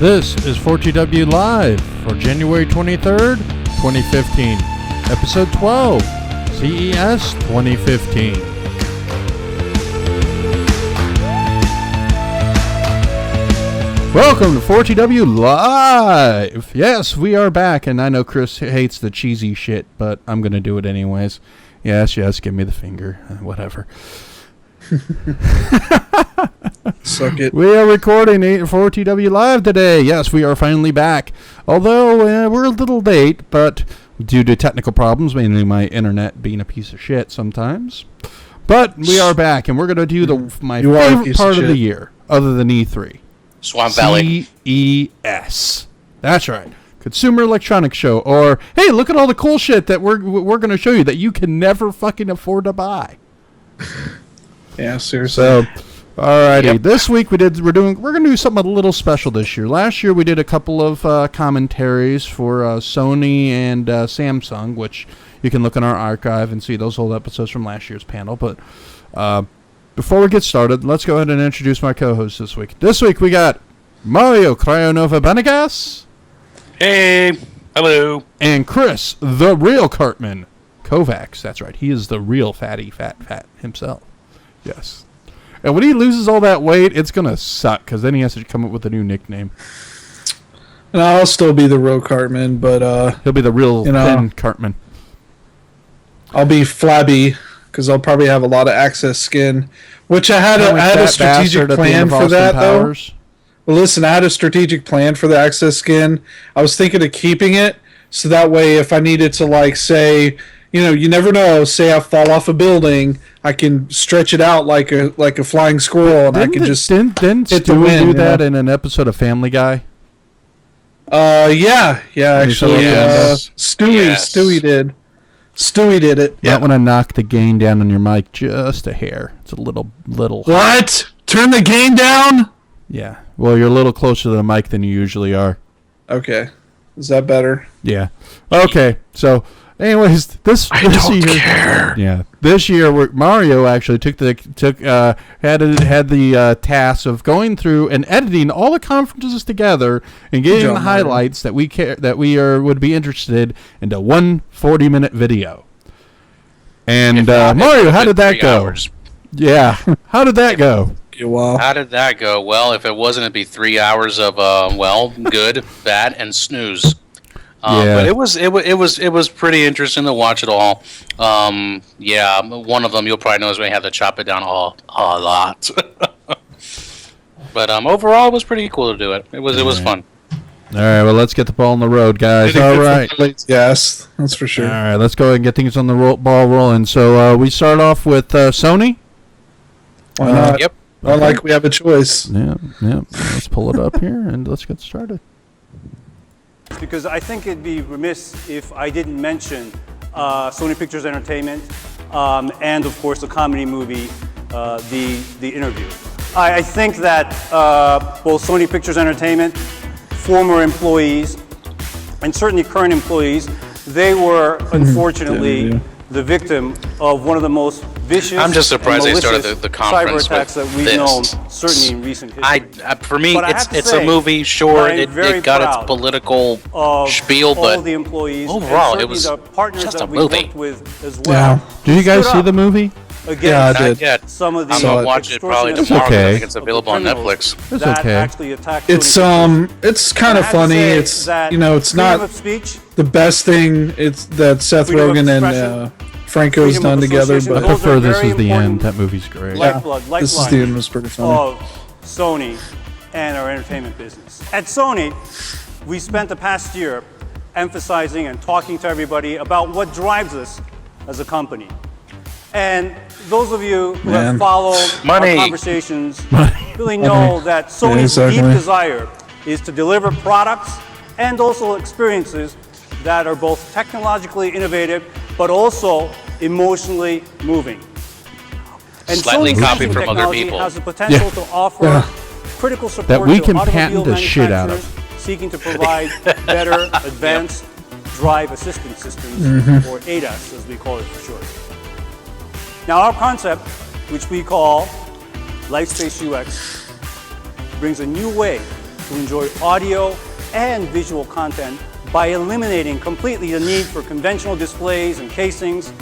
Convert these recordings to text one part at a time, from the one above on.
This is 4TW Live for January 23rd, 2015, Episode 12, CES 2015. Welcome to 4TW Live! Yes, we are back, and I know Chris hates the cheesy shit, but I'm going to do it anyways. Yes, give me the finger. Whatever. Suck it. We are recording 4TW Live today. Yes, we are finally back. Although we're a little late, but due to technical problems, mainly my internet being a piece of shit sometimes. But we are back, and we're going to do my favorite part of the year, other than E3. Swamp Valley. CES. That's right. Consumer Electronics Show. Or, hey, look at all the cool shit that we're going to show you that you can never fucking afford to buy. Yeah, seriously. So, alrighty. Yep. This week we're going to do something a little special this year. Last year we did a couple of commentaries for Sony and Samsung, which you can look in our archive and see those old episodes from last year's panel. But before we get started, let's go ahead and introduce my co-host this week. This week we got Mario Cryonova Benegas. Hey, hello. And Chris, the real Cartman Kovacs. That's right. He is the real fat himself. Yes. And when he loses all that weight, it's going to suck, because then he has to come up with a new nickname. And I'll still be the real Cartman, but... he'll be the real thin Cartman. I'll be flabby, because I'll probably have a lot of excess skin. Which I had a strategic plan for that, though. Well, listen, I had a strategic plan for the excess skin. I was thinking of keeping it, so that way if I needed to, like, say... you never know. Say I fall off a building, I can stretch it out like a flying squirrel, and I can just didn't Stewie do that in an episode of Family Guy? Yeah, actually, Stewie did. Stewie did it. You might want to knock the gain down on your mic just a hair. It's a little. What? Turn the gain down? Yeah. Well, you're a little closer to the mic than you usually are. Okay. Is that better? Yeah. Okay. So. Anyways, this year, yeah, this year Mario actually had the task of going through and editing all the conferences together and getting the highlights that would be interested into one 40-minute video. And Mario, how did that go? Hours. Yeah, how did that go? How did that go? Well, if it wasn't, it'd be 3 hours of good, bad, and snooze. But it was pretty interesting to watch it all. One of them you'll probably know is when you have to chop it down a lot. But overall, it was pretty cool to do it. It was fun. All right, well, let's get the ball on the road, guys. All right. Yes, that's for sure. All right, let's go ahead and get things on the ball rolling. So we start off with Sony. Why not? Yep. Not like we have a choice. Yeah. Let's pull it up here and let's get started. Because I think it'd be remiss if I didn't mention Sony Pictures Entertainment and, of course, the comedy movie, The Interview. I think that both Sony Pictures Entertainment, former employees, and certainly current employees, they were, unfortunately, the victim of one of the most vicious I'm just surprised and they started the conference cyber attacks that we've known, certainly in recent history. For me, it's a movie. Sure, it got its political spiel, but overall, it was just a movie. Did you guys see the movie? Again, yeah, I did. Some of the I'm gonna watch it probably tomorrow. Okay. I think it's available on Netflix. It's okay. It's kind of funny. It's it's not the best thing. It's that Seth Rogen and Franco's done together, but I prefer This Is the End. That movie's great. This Is the End was pretty funny. Of Sony and our entertainment business. At Sony, we spent the past year emphasizing and talking to everybody about what drives us as a company. And those of you who have followed our conversations really know that Sony's deep desire is to deliver products and also experiences that are both technologically innovative but also emotionally moving. And slightly Sony's copied from other people. Has the potential to offer critical support that we can to patent the shit out of, seeking to provide better advanced drive assistance systems, or ADAS as we call it for short. Now our concept, which we call LifeSpace UX, brings a new way to enjoy audio and visual content by eliminating completely the need for conventional displays and casings,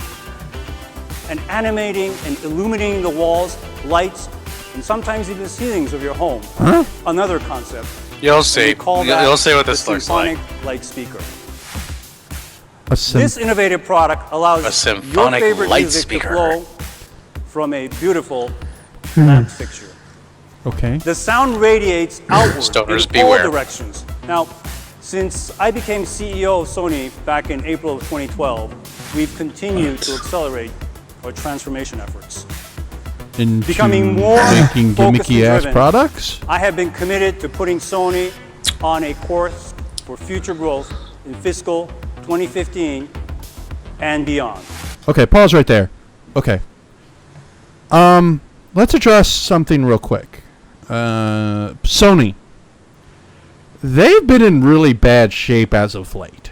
and animating and illuminating the walls, lights, and sometimes even the ceilings of your home. Huh? Another concept. You'll see. You'll see what this looks like. Light speaker. This This innovative product allows A symphonic your favorite light music speaker. to flow from a beautiful lamp fixture. Okay. The sound radiates outward Stoners in beware. all directions. Now, since I became CEO of Sony back in April of 2012, we've continued to accelerate our transformation efforts. Into Becoming more making focused and gimmicky ass driven. products. I have been committed to putting Sony on a course for future growth in fiscal 2015 and beyond. Okay, pause right there. Okay. Let's address something real quick. Sony. They've been in really bad shape as of late.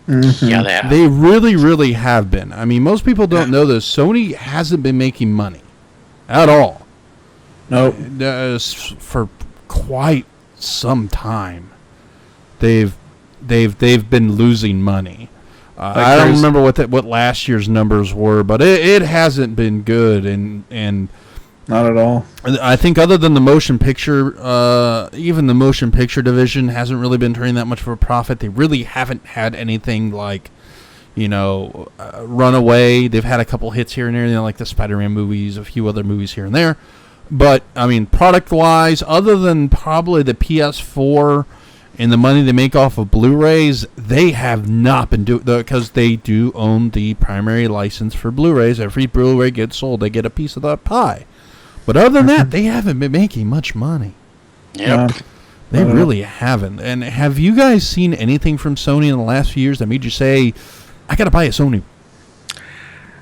Yeah, they have. They really, really have been. I mean, most people don't know this. Sony hasn't been making money at all. Nope. For quite some time. They've been losing money. I don't remember what last year's numbers were, but it hasn't been good, and Not at all. I think other than the motion picture, even the motion picture division hasn't really been turning that much of a profit. They really haven't had anything like, Runaway. They've had a couple hits here and there, like the Spider-Man movies, a few other movies here and there. But, I mean, product-wise, other than probably the PS4 and the money they make off of Blu-rays, they have not been doing, because they do own the primary license for Blu-rays. Every Blu-ray gets sold, they get a piece of that pie. But other than that, they haven't been making much money. Yep. They really haven't. And have you guys seen anything from Sony in the last few years that made you say, I got to buy a Sony?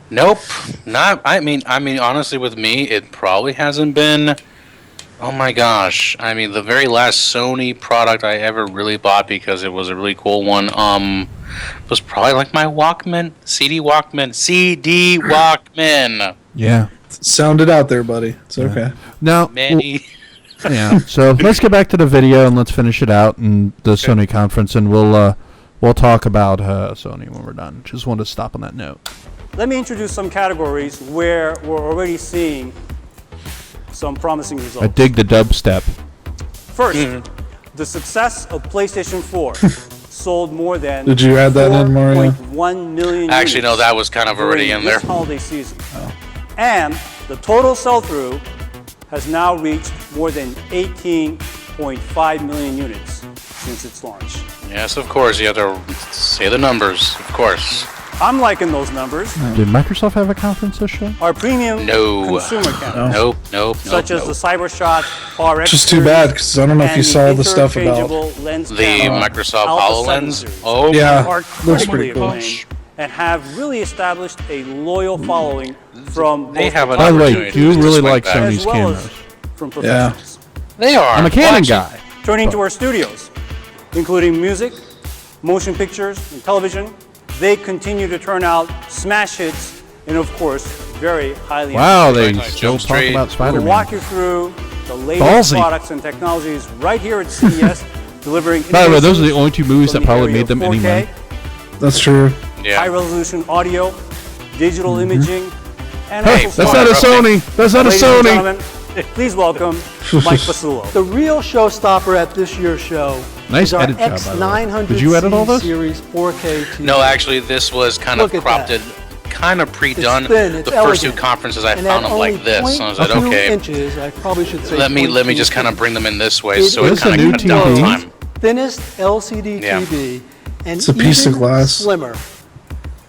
Nope. Not. I mean, honestly, with me, it probably hasn't been. Oh my gosh! I mean, the very last Sony product I ever really bought because it was a really cool one. Was probably like my Walkman, CD Walkman. Yeah. Sound it out there, buddy. It's okay. Now, Many. yeah. So let's get back to the video and let's finish it out in the Sony conference, and we'll talk about Sony when we're done. Just wanted to stop on that note. Let me introduce some categories where we're already seeing some promising results. I dig the dubstep. First, the success of PlayStation 4 sold more than Did you add that in, Mario? 4.1 million Actually, no, units that was kind of already during in there. this holiday season. And the total sell-through has now reached more than 18.5 million units since its launch. Yes, of course. You have to say the numbers. Of course. I'm liking those numbers. Did Microsoft have a conference this show? Our premium No. consumer cameras, Nope. such as the CyberShot RX Just too bad, because I don't know if you saw the stuff about lens The camera, Microsoft Alpha 7 HoloLens. series, Oh, Yeah. are looks critically pretty cool. acclaimed and have really established a loyal following from They both have an By the way, opportunity do you to really swing like back. Sony's as well cameras? as from professionals. They are. I'm a Canon Watch it. guy. Turning to our studios, including music, motion pictures, and television, they continue to turn out smash hits and, of course, very highly Wow, they Like still Jump talk Street. about We'll Spider-Man. walk you through the latest Ballsy. products and technologies right here at CES, delivering By the way, those are the innovations only two movies from that the probably area made them of any 4K, money. That's true. Yeah. high-resolution audio, digital imaging, and Hey, also that's sound. not a Sony. That's not a Ladies and Sony. gentlemen, please welcome Mike Pasulo. The real showstopper at this year's show Nice is our edit job, by the way. X900 Did you edit all this? series 4K TV. No, actually, this was kind Look of at cropped that. kind of pre-done. It's thin, it's The first two elegant. conferences I And found at them like only this. So I was like, 0.2 okay, inches, I probably should say let me 0.2 just kind of bring them in this way, It so is it a kind new of cut down TV. time. thinnest LCD Yeah. TV, and It's a piece of even glass. slimmer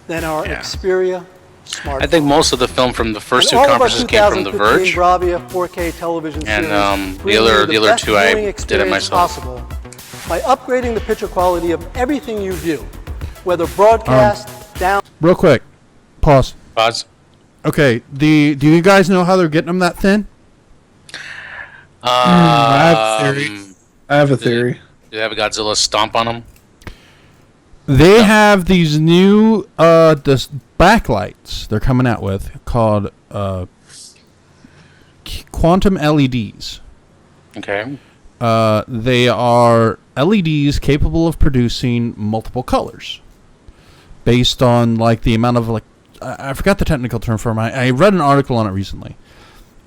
than our Yeah. Xperia smartphone. I think most of the film from the first two And all of our conferences came from The 2015 Verge. Bravia 4K television And, series the bring other- you the other best two I viewing did it experience myself. possible by upgrading the picture quality of everything you view, whether broadcast, down. Real quick, pause. Pods. Okay, do you guys know how they're getting them that thin? I have a theory. I have a theory. Do they have a Godzilla stomp on them? They have these new this backlights they're coming out with called quantum LEDs. Okay. They are LEDs capable of producing multiple colors based on like the amount of I forgot the technical term for them. I read an article on it recently,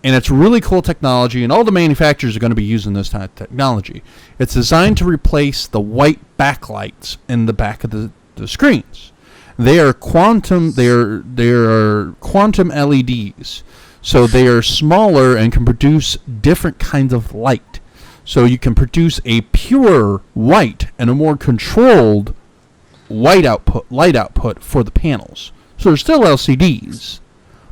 and it's really cool technology, and all the manufacturers are going to be using this type of technology. It's designed to replace the white backlights in the back of the screens. They are quantum. They are quantum LEDs, so they are smaller and can produce different kinds of light. So you can produce a pure white and a more controlled light output for the panels. So they're still LCDs,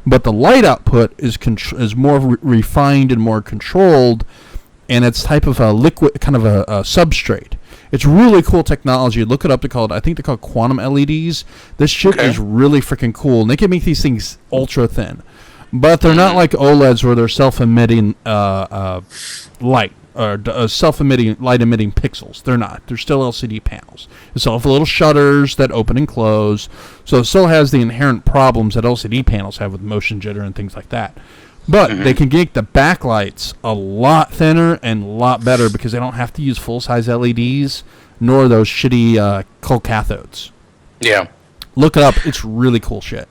but the light output is more refined and more controlled, and it's type of a liquid, kind of a substrate. It's really cool technology. Look it up. I think they're called quantum LEDs. This shit is really freaking cool, and they can make these things ultra thin, but they're not like OLEDs where they're self-emitting light. Or self-emitting, light-emitting pixels. They're not. They're still LCD panels. They still have little shutters that open and close, so it still has the inherent problems that LCD panels have with motion jitter and things like that. But they can make the backlights a lot thinner and a lot better because they don't have to use full-size LEDs, nor those shitty cold cathodes. Yeah. Look it up. It's really cool shit.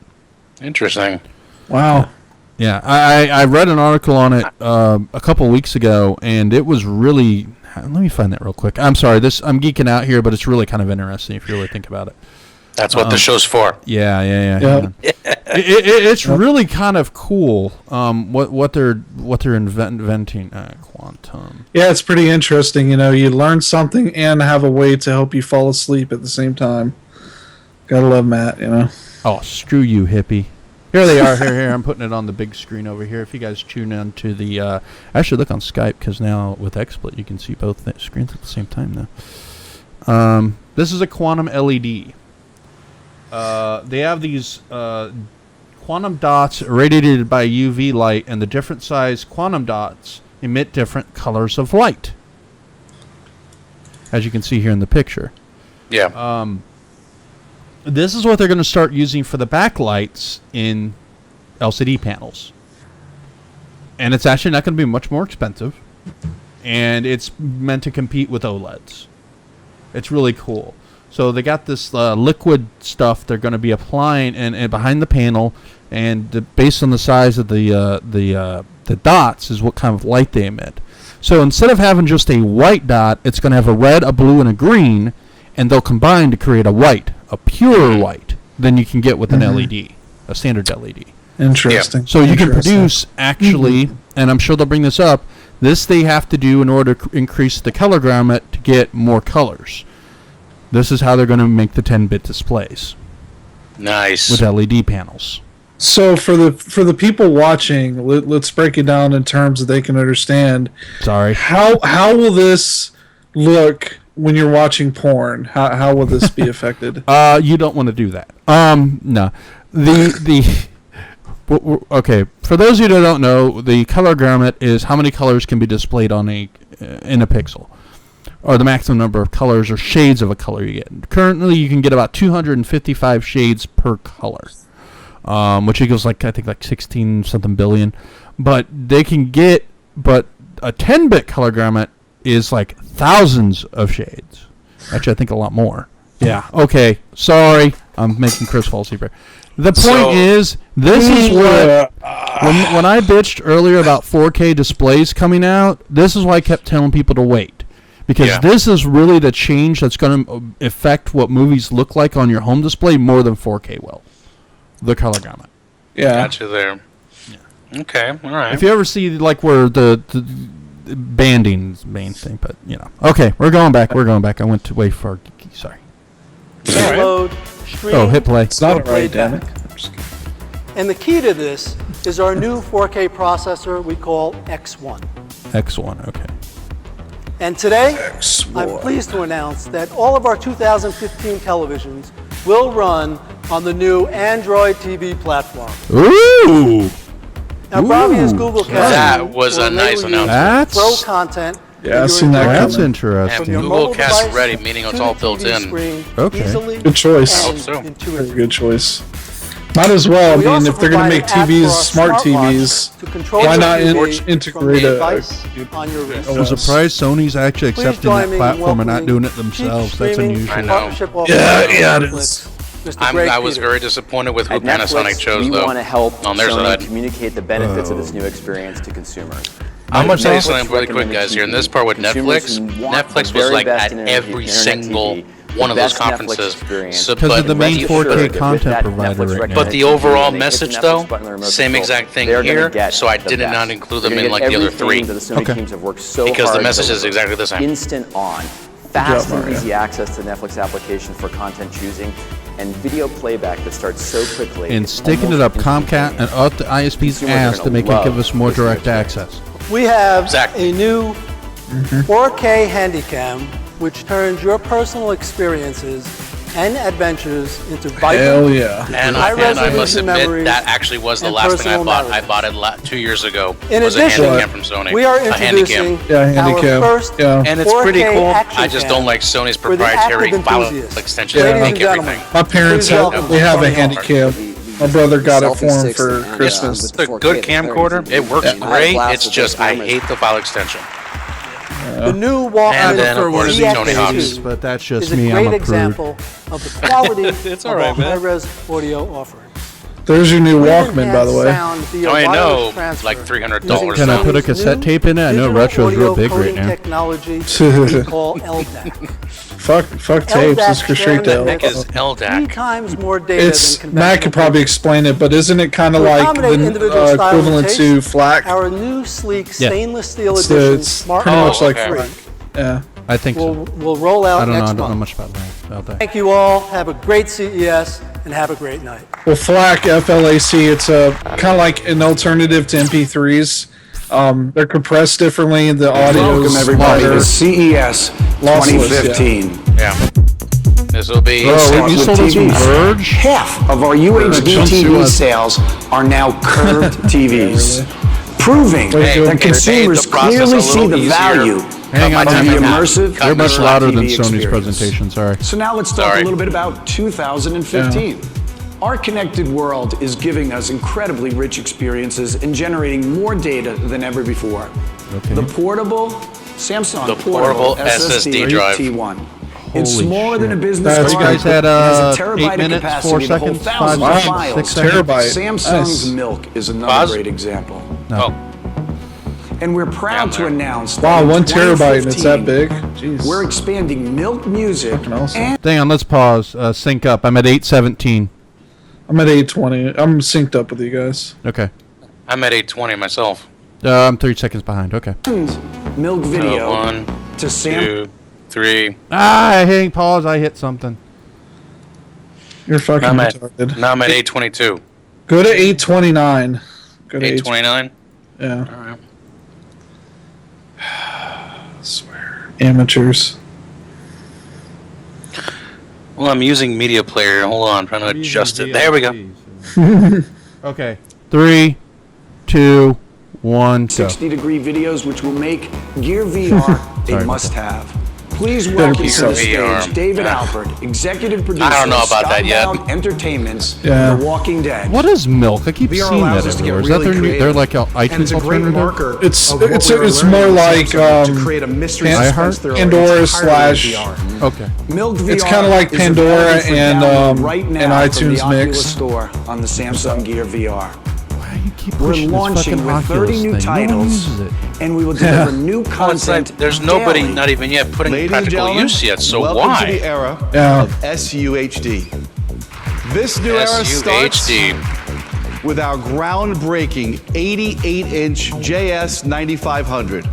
Interesting. Wow. Yeah, I read an article on it a couple weeks ago, and it was really... Let me find that real quick. I'm sorry, I'm geeking out here, but it's really kind of interesting if you really think about it. That's what the show's for. Yeah. It's really kind of cool what they're inventing. Quantum. Yeah, it's pretty interesting. You know, you learn something and have a way to help you fall asleep at the same time. Gotta love Matt, you know. Oh, screw you, hippie. Here they are. Here. I'm putting it on the big screen over here. If you guys tune in to the... actually, look on Skype, because now with XSplit, you can see both screens at the same time now. This is a quantum LED. They have these quantum dots irradiated by UV light, and the different size quantum dots emit different colors of light, as you can see here in the picture. Yeah. This is what they're going to start using for the backlights in LCD panels. And it's actually not going to be much more expensive. And it's meant to compete with OLEDs. It's really cool. So they got this liquid stuff they're going to be applying and behind the panel. And based on the size of the dots is what kind of light they emit. So instead of having just a white dot, it's going to have a red, a blue, and a green. And they'll combine to create a white. A pure white than you can get with an LED, a standard LED. Interesting. Yeah. So you can produce, actually, and I'm sure they'll bring this up, this they have to do in order to increase the color gamut to get more colors. This is how they're going to make the 10-bit displays. Nice. With LED panels. So for the people watching, let's break it down in terms that they can understand. Sorry. How will this look when you're watching porn? How will this be affected? You don't want to do that. No. Okay. For those of you that don't know, the color gamut is how many colors can be displayed on in a pixel, or the maximum number of colors or shades of a color you get. Currently, you can get about 255 shades per color, which equals I think 16 something billion. But a 10-bit color gamut is like thousands of shades. Actually, I think a lot more. Yeah. Okay. Sorry. I'm making Chris fall asleep here. The point is, this is what... When I bitched earlier about 4K displays coming out, this is why I kept telling people to wait. Because this is really the change that's going to affect what movies look like on your home display more than 4K will. The color gamut. Yeah. Gotcha there. Yeah. Okay. All right. If you ever see like where the banding's main thing, but okay, we're going back. I went to way far geeky. Sorry. Load, stream, hit play. It's not right, damn it. And the key to this is our new 4K processor we call X1. X1, okay. And today, X1. I'm pleased to announce that all of our 2015 televisions will run on the new Android TV platform. Ooh! Now, Bobby is Google Cast. That was a nice announcement. Pro content. Yeah, I've seen that. That's interesting. And Google Cast ready, meaning it's all built in. Okay. Easily Good choice. and intuitively. Good choice. Might as well. We I mean, also if they're going to make provide an app TVs for our smart smartwatch TVs, to control why your not TV integrate from the a device on your wrist. I'm surprised Sony's actually Please accepting join that me in platform and not welcoming doing it Chief themselves. That's Streaming unusual. I know. Partnership Officer Yeah, of it Netflix, is. Mr. Greg I was Peters. very disappointed with who At Panasonic Netflix, chose, we though. want to help on their Sony side. communicate the benefits of this new experience to consumers. I'm gonna tell you Netflix something really quick, recommended guys. Here in this TV. part with Consumers Netflix, who want Netflix the was very like best at in every internet single TV, one the of those best Netflix conferences. experience. So, Because but of the main rest 4K assured- content provider right now. But the overall message, though, same exact thing here. So I did not include them in like the other three. That the Sony teams have worked so Because the hard to message is deliver. exactly the same. Instant on, fast and Mario. easy access to Netflix application for content choosing, and video playback that starts so quickly. And it's sticking it almost up Comcast and instantaneous. up the ISP's Consumers are ass gonna to make it love give us more this new direct experience. access. We have Exactly. a new 4K Handycam, which turns your personal experiences and adventures into Hell vibrant, yeah. And high I must resolution admit, memories that actually was the and last thing I personal bought. I narratives. bought it 2 years ago. In was addition, a Handycam from Sony. we are a introducing Handycam. Yeah, our Handycam. first Yeah. And it's pretty 4K cool. action I just cam don't like Sony's for the proprietary active file enthusiast. extension Ladies to and make gentlemen, everything. My parents Please have, welcome they have a Tony Handycam. My brother got it for him for Christmas. It's a good camcorder. It works great. It's just I hate the file extension. The new And Walkman then, of course, Tony Hawk's. EX2 But that's is just a me. I'm great a prude. example of the quality It's of all right, our man. high-res audio offering. There's your new With Walkman, by the enhanced way. sound via I know, wireless transfer like $300 using Can I put a Sony's cassette new tape in it? I know digital retro's real audio big right coding now. technology we call LDAC. Fuck tapes. Let's go straight to Heck is Three LDAC. times more data It's than Matt could probably explain it, but isn't it kind of To like accommodate the individual style and equivalent taste, to FLAC? Our new sleek Yeah. stainless steel It's, edition it's smart pretty much like okay. FLAC. Yeah. I think so. will roll out I don't know. I next don't know month. much about that. Thank you all. Have a great CES and have a great night. Well, FLAC, FLAC, it's a kind of like an alternative to MP3s. They're compressed differently. The audio Welcome is everybody louder. to CES Lossless, 2015. Yeah. This will be. Bro, you With sold us some TVs. Verge? Half of our UHD Don't sue TV us. sales are now curved TVs, proving Hey, that consumers the process clearly a see little the easier. value Hang on, of hang the on. immersive They're much interactive louder than TV Sony's experience. presentation. Sorry. So now let's talk Sorry. a little bit about 2015. Our connected world is giving us incredibly rich experiences and generating more data than ever before. Okay. The portable Samsung The portable SSD drive. T1. It's Holy smaller than a shit. business That's card. good. You guys had It has a 8 terabyte of minutes, capacity 4 to hold seconds, 5 thousands of seconds, files. 6 seconds. Terabyte. Samsung's Nice. Milk is another Pause. great example. Oh, And we're proud Down to there. announce Wow, that in 1 terabyte and it's that 2015, big? Jeez. We're expanding Milk Music Fucking awesome. and Hang on, let's pause. Sync up. I'm at 8:17. I'm at 820. I'm synced up with you guys. Okay. I'm at 820 myself. I'm 30 seconds behind. Okay. Milk Video 1, to Sam. 2, 3. I hit pause. I hit something. You're fucking Now I'm at retarded. 822. Go to 829. Go to 829. Yeah. All right. I swear. Amateurs. Well, I'm using Media Player. Hold on, I'm trying to adjust it. There we go. Okay. 3, 2, 1, go. 60-degree videos, which will make Gear VR Sorry. a must-have. Please Better welcome be to the VR. stage David Alford, executive producer I don't know about of that yet. Skybound Entertainment's Yeah. The Walking Dead. What is Milk? I keep VR seeing allows that us to get everywhere. Is that really their new? They're creative. like an And it's iTunes a great alternative. marker. It's- of what it's- we were it's learning more with like, Samsung to create a mystery Pan- suspense thriller Pandora entirely with slash- VR. Okay. Milk VR It's kinda like is Pandora available for and, download right now and from the iTunes Oculus Mix. Store on the Samsung Gear VR. Why you keep We're pushing this launching fucking with 30 Oculus new thing? No one titles, uses it. and we will deliver new Well, it's like content. there's nobody, daily. not even yet, putting Ladies and practical gentlemen, use yet. So welcome why? to the era Yeah. of SUHD. This new era starts SUHD. with our groundbreaking 88-inch JS 9500,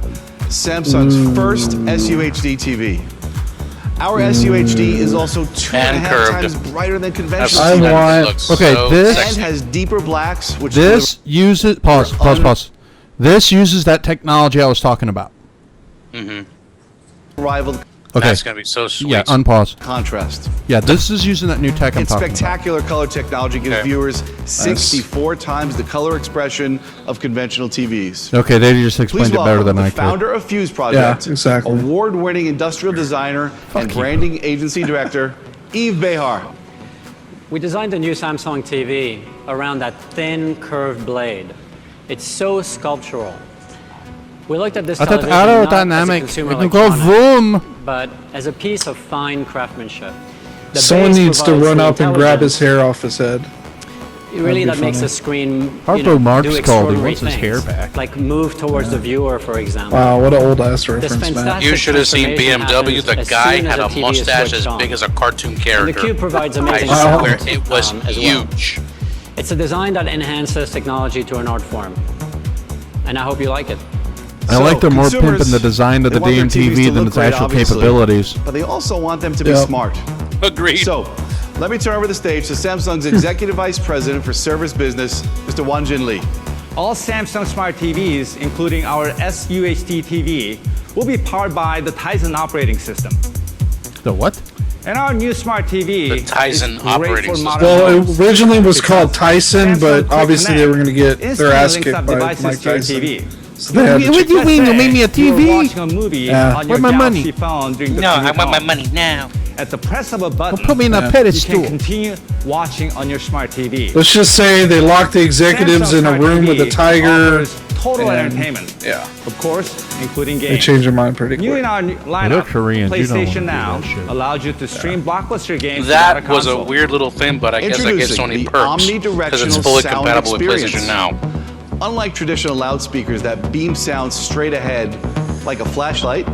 Samsung's first SUHD TV. Our SUHD is also 2.5 curved. times brighter than I've conventional I seen TV, that. want- It looks Okay, so this- and sexy. has deeper blacks, which This uses pause. This uses that technology I was talking about. rival Okay. That's gonna be so sweet. Yeah, unpause. contrast. Yeah, this is using that new tech I'm Its talking about. spectacular color technology gives Okay. viewers 64 times the color expression of conventional TVs. Okay, they just explained Please it better welcome than the I could. founder of Fuse Project, Yeah, exactly. award-winning industrial designer and you. branding agency director, Yves Behar. We designed a new Samsung TV around that thin, curved blade. It's so sculptural. We looked at this television not as a consumer electronic, but as a piece of fine craftsmanship. Someone needs to run up and grab his hair off his head. Really, that makes the screen Marx called he wants his hair back. Like move towards the viewer, for example. Wow, what an old ass reference, man. You should have seen BMW. The guy had a mustache as big as a cartoon character. And the Cube provides amazing sound. It was huge. Well. It's a design that enhances technology to an art form, and I hope you like it. I like they're more pimping the design of the damn TV than its actual capabilities. But they also want them to be smart. Agreed. So, let me turn over the stage to Samsung's Executive Vice President for Service Business, Mr. Wanjin Lee. All Samsung Smart TVs, including our SUHD TV, will be powered by the Tizen operating system. The what? And our new Smart TV the Tizen operating system. Well, it originally was called Tyson, but obviously they were going to get their ass kicked by Mike Tyson. So what do you mean? You made me a TV? Watching a movie on your my money? Phone during the no, I want my money now. At the press of a button, put me in a pedestal. You can continue watching on your smart TV. Let's just say they locked the executives in a room with a tiger. Total entertainment. Yeah. Of course, including games. They changed their mind pretty quick. New in our lineup, PlayStation Now allows you to stream blockbuster games. That was a weird little thing, but I guess I get Sony perks because it's fully compatible with PlayStation Now. Unlike traditional loudspeakers that beam sound straight ahead like a flashlight,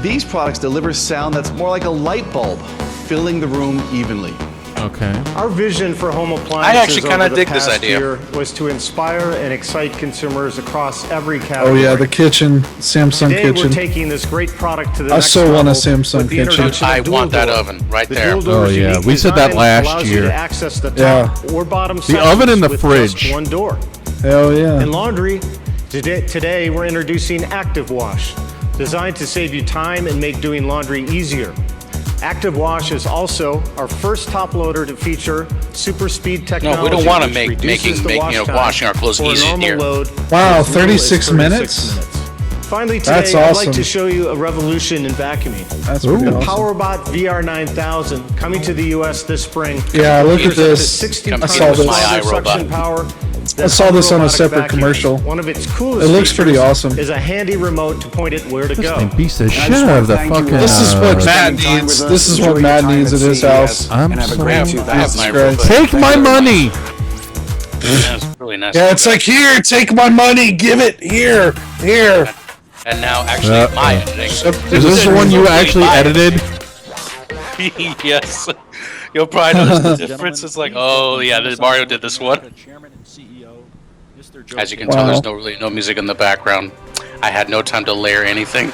these products deliver sound that's more like a light bulb, filling the room evenly. Okay. Our vision for home appliances I actually kind of dig this idea. year was to inspire and excite consumers across every category. Oh yeah, the kitchen, Samsung Today kitchen. We're taking this great product to the I next so want a level Samsung kitchen. I want that oven right there. Oh yeah, we said that last year. To access the top or bottom the oven in the fridge. Just one door. Hell yeah. In laundry, today we're introducing Active Wash, designed to save you time and make doing laundry easier. Active Wash is also our first top loader to feature super speed technology. No, we don't want to make washing our clothes easy here. Wow, 36 minutes? Finally, today That's I'd awesome. like to show you a revolution in vacuuming. That's pretty the awesome. PowerBot VR9000 coming to the U.S. this spring. Yeah, look at this. 60 I saw this. suction power. I saw this on a separate commercial. One of its coolest It looks pretty features awesome. is a handy remote to point it where to go. Beats the shit out of the fucking. This is what Matt needs. This is what Matt needs at his house. I'm so Take my money. That's really nice. Yeah, it's like, here, take my money, give it, here. And now, actually, my editing. Is this the one you actually edited? Yes. You'll probably notice the difference. It's like, oh yeah, Mario did this one. As you can tell, there's no music in the background. I had no time to layer anything.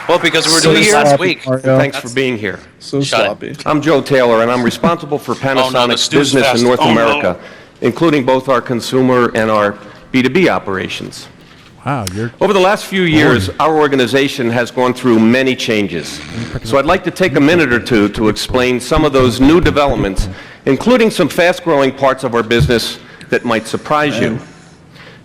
Well, because we were doing this last week. Thanks for being here. So sloppy. I'm Joe Taylor, and I'm responsible for Panasonic's business in North America, including both our consumer and our B2B operations. Wow, Over the last few years, our organization has gone through many changes. So I'd like to take a minute or two to explain some of those new developments, including some fast-growing parts of our business that might surprise you.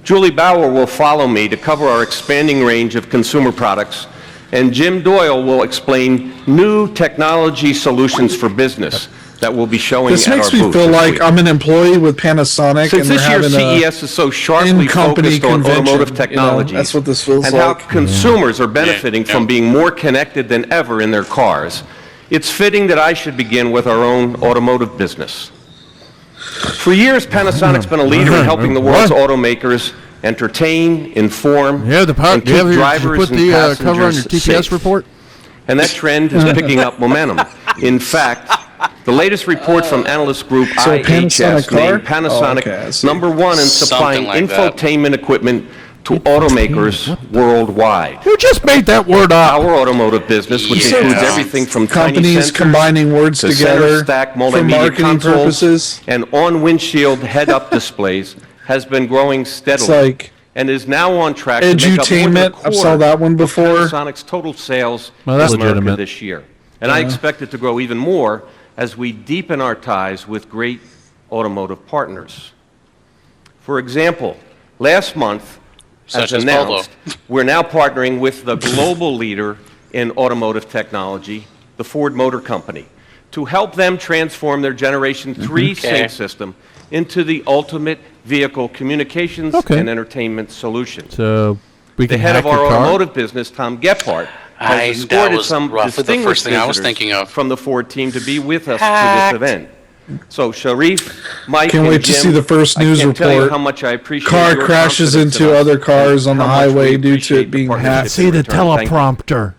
Julie Bauer will follow me to cover our expanding range of consumer products, and Jim Doyle will explain new technology solutions for business that we'll be showing This at our makes booth me feel this like week. I'm an employee with Panasonic. Since and this year's CES is so sharply focused on automotive technologies, that's what this feels and like. how consumers are benefiting from being more connected than ever in their cars, it's fitting that I should begin with our own automotive business. For years, Panasonic's been a leader in helping the world's automakers entertain, inform, and keep drivers and passengers cover on your TPS safe. report? And that trend is picking up momentum. In fact, the latest report from analyst group IHS named Panasonic #1 in supplying infotainment equipment to automakers worldwide. Who just made that word up? Our automotive business, which includes everything from companies tiny sensors combining words to together center stack for multimedia marketing consoles purposes. and on-windshield head-up displays, has been growing steadily like and is now on track to make up more than a edutainment. I've saw quarter that one of before. Panasonic's total sales Well, that's in America legitimate. this year. And I expect it to grow even more as we deepen our ties with great automotive partners. For example, last month, Such as as Volvo. announced, we're now partnering with the global leader in automotive technology, the Ford Motor Company, to help them transform their Generation 3 sync system into the ultimate vehicle communications and entertainment solution. So we can the head of our car? automotive business, Tom Gephardt, has escorted some distinguished visitors from the Ford team to be with us for this event. So Sharif, Mike, can't wait to see the first news report. How much I appreciate car crashes into other cars on the highway due to it being hacked. See the teleprompter.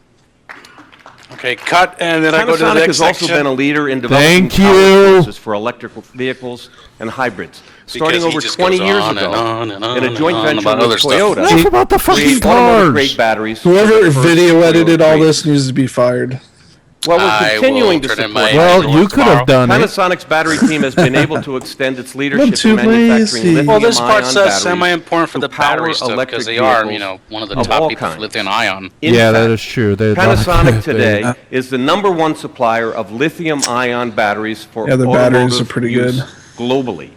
Okay, cut, and then I go to the next section. Panasonic has also been a leader in developing power sources for electric vehicles and hybrids. Starting over 20 years ago, in a joint venture with Toyota. Enough about the fucking cars. Batteries. Whoever video edited all this needs to be fired. Well, we're continuing to support. Well, you could have done it. Panasonic's battery team has been able to extend its leadership in manufacturing lithium-ion Well, this part says batteries semi-important for the battery stuff because they are, one of the top people for lithium-ion. Yeah, that is true. Panasonic today is the #1 supplier of lithium-ion batteries for the batteries are automotive pretty use good globally.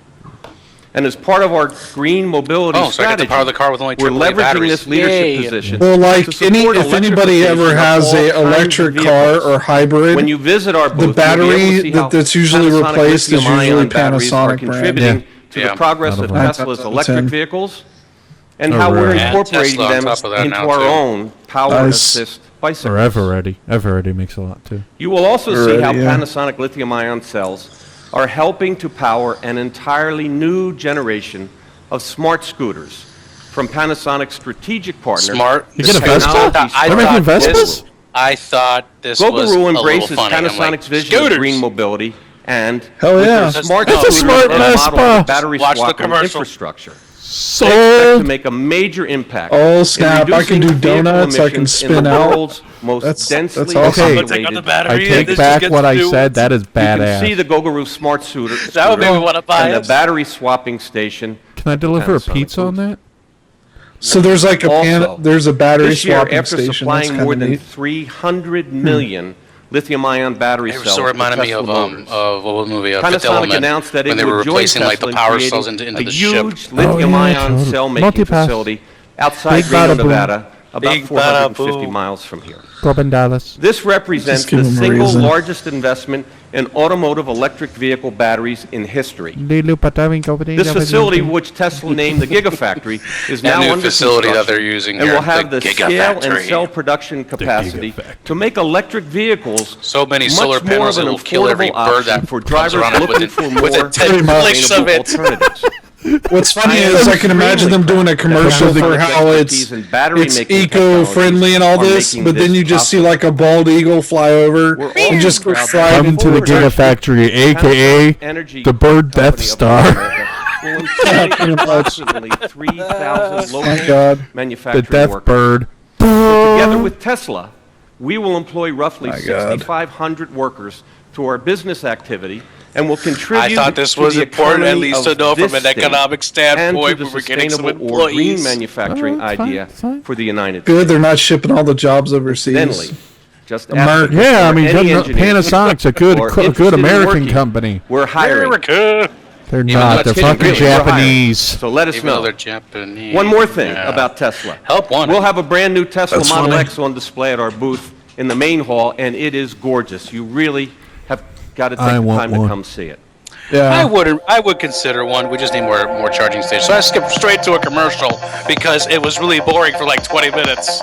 And as part of our green mobility so I strategy, get to power the car with only we're AAA leveraging batteries. this leadership position. Well, like to support if anybody ever has a electric car or hybrid, when you visit our booth, the battery that's usually replaced is usually Panasonic contributing to the progress of Tesla's electric vehicles and how we're incorporating them into our own power assist bicycles. Or Everready makes a lot too. You will also see how Panasonic lithium-ion cells are helping to power an entirely new generation of smart scooters from Panasonic's strategic partner. You get a Vespa? They're making Vespas? I thought this was Gogoro a embraces little funny. Panasonic's vision of green mobility and smart it's a smart Vespa. Battery swapping infrastructure. So to make a major impact. Oh snap! I can do donuts. I can spin out. Most densely populated. I take back what I said. That is badass. You can see the Gogoro smart scooter. That would make me want to buy it. And the battery swapping station. Can I deliver a pizza on that? So there's like there's a battery swapping after station. Supplying more than 300 million lithium-ion battery cells. It so reminded me of what movie? Fifth Panasonic announced that when it they were would replacing join Tesla the power in cells into a the ship. huge lithium-ion cell making facility outside Reno, Nevada, about 450 miles from here. Dallas. This represents the single largest investment in automotive electric vehicle batteries in history. This facility, which Tesla named the Gigafactory, is now under facility construction that they're using and here, will have the scale and Gigafactory. cell production capacity to make electric vehicles So many much solar more panels of that an will kill every affordable bird that option for comes drivers around it looking for more within 10 clicks of sustainable it. alternatives. What's funny is I can imagine them doing a commercial for how it's eco-friendly and all this, but then you just see like a bald eagle fly over and just go fly Come to the Gigafactory, aka the Bird Death Star. Approximately 3,000 local manufacturing The Death workers. Bird. Together with Tesla, we will employ roughly 6,500 workers to our business activity and will contribute. I thought this to was the important, at economy least to of know this from an state economic standpoint and to when the we're getting some sustainable or green employees. manufacturing idea for the United States. Good, they're not shipping all the jobs overseas. Incidentally, just America. Yeah, I mean, any engineer Panasonic's a good interested in American working, company. We're hiring. They're not. They're fucking Japanese. So let us Even know. though they're Japanese. One more thing about Tesla. Help one. We'll have a brand new Tesla That's Model funny. X on display at our booth in the main hall, and it is gorgeous. You really have got to take the time to come see it. I would consider one. We just need more charging stations. So I skipped straight to a commercial because it was really boring for like 20 minutes.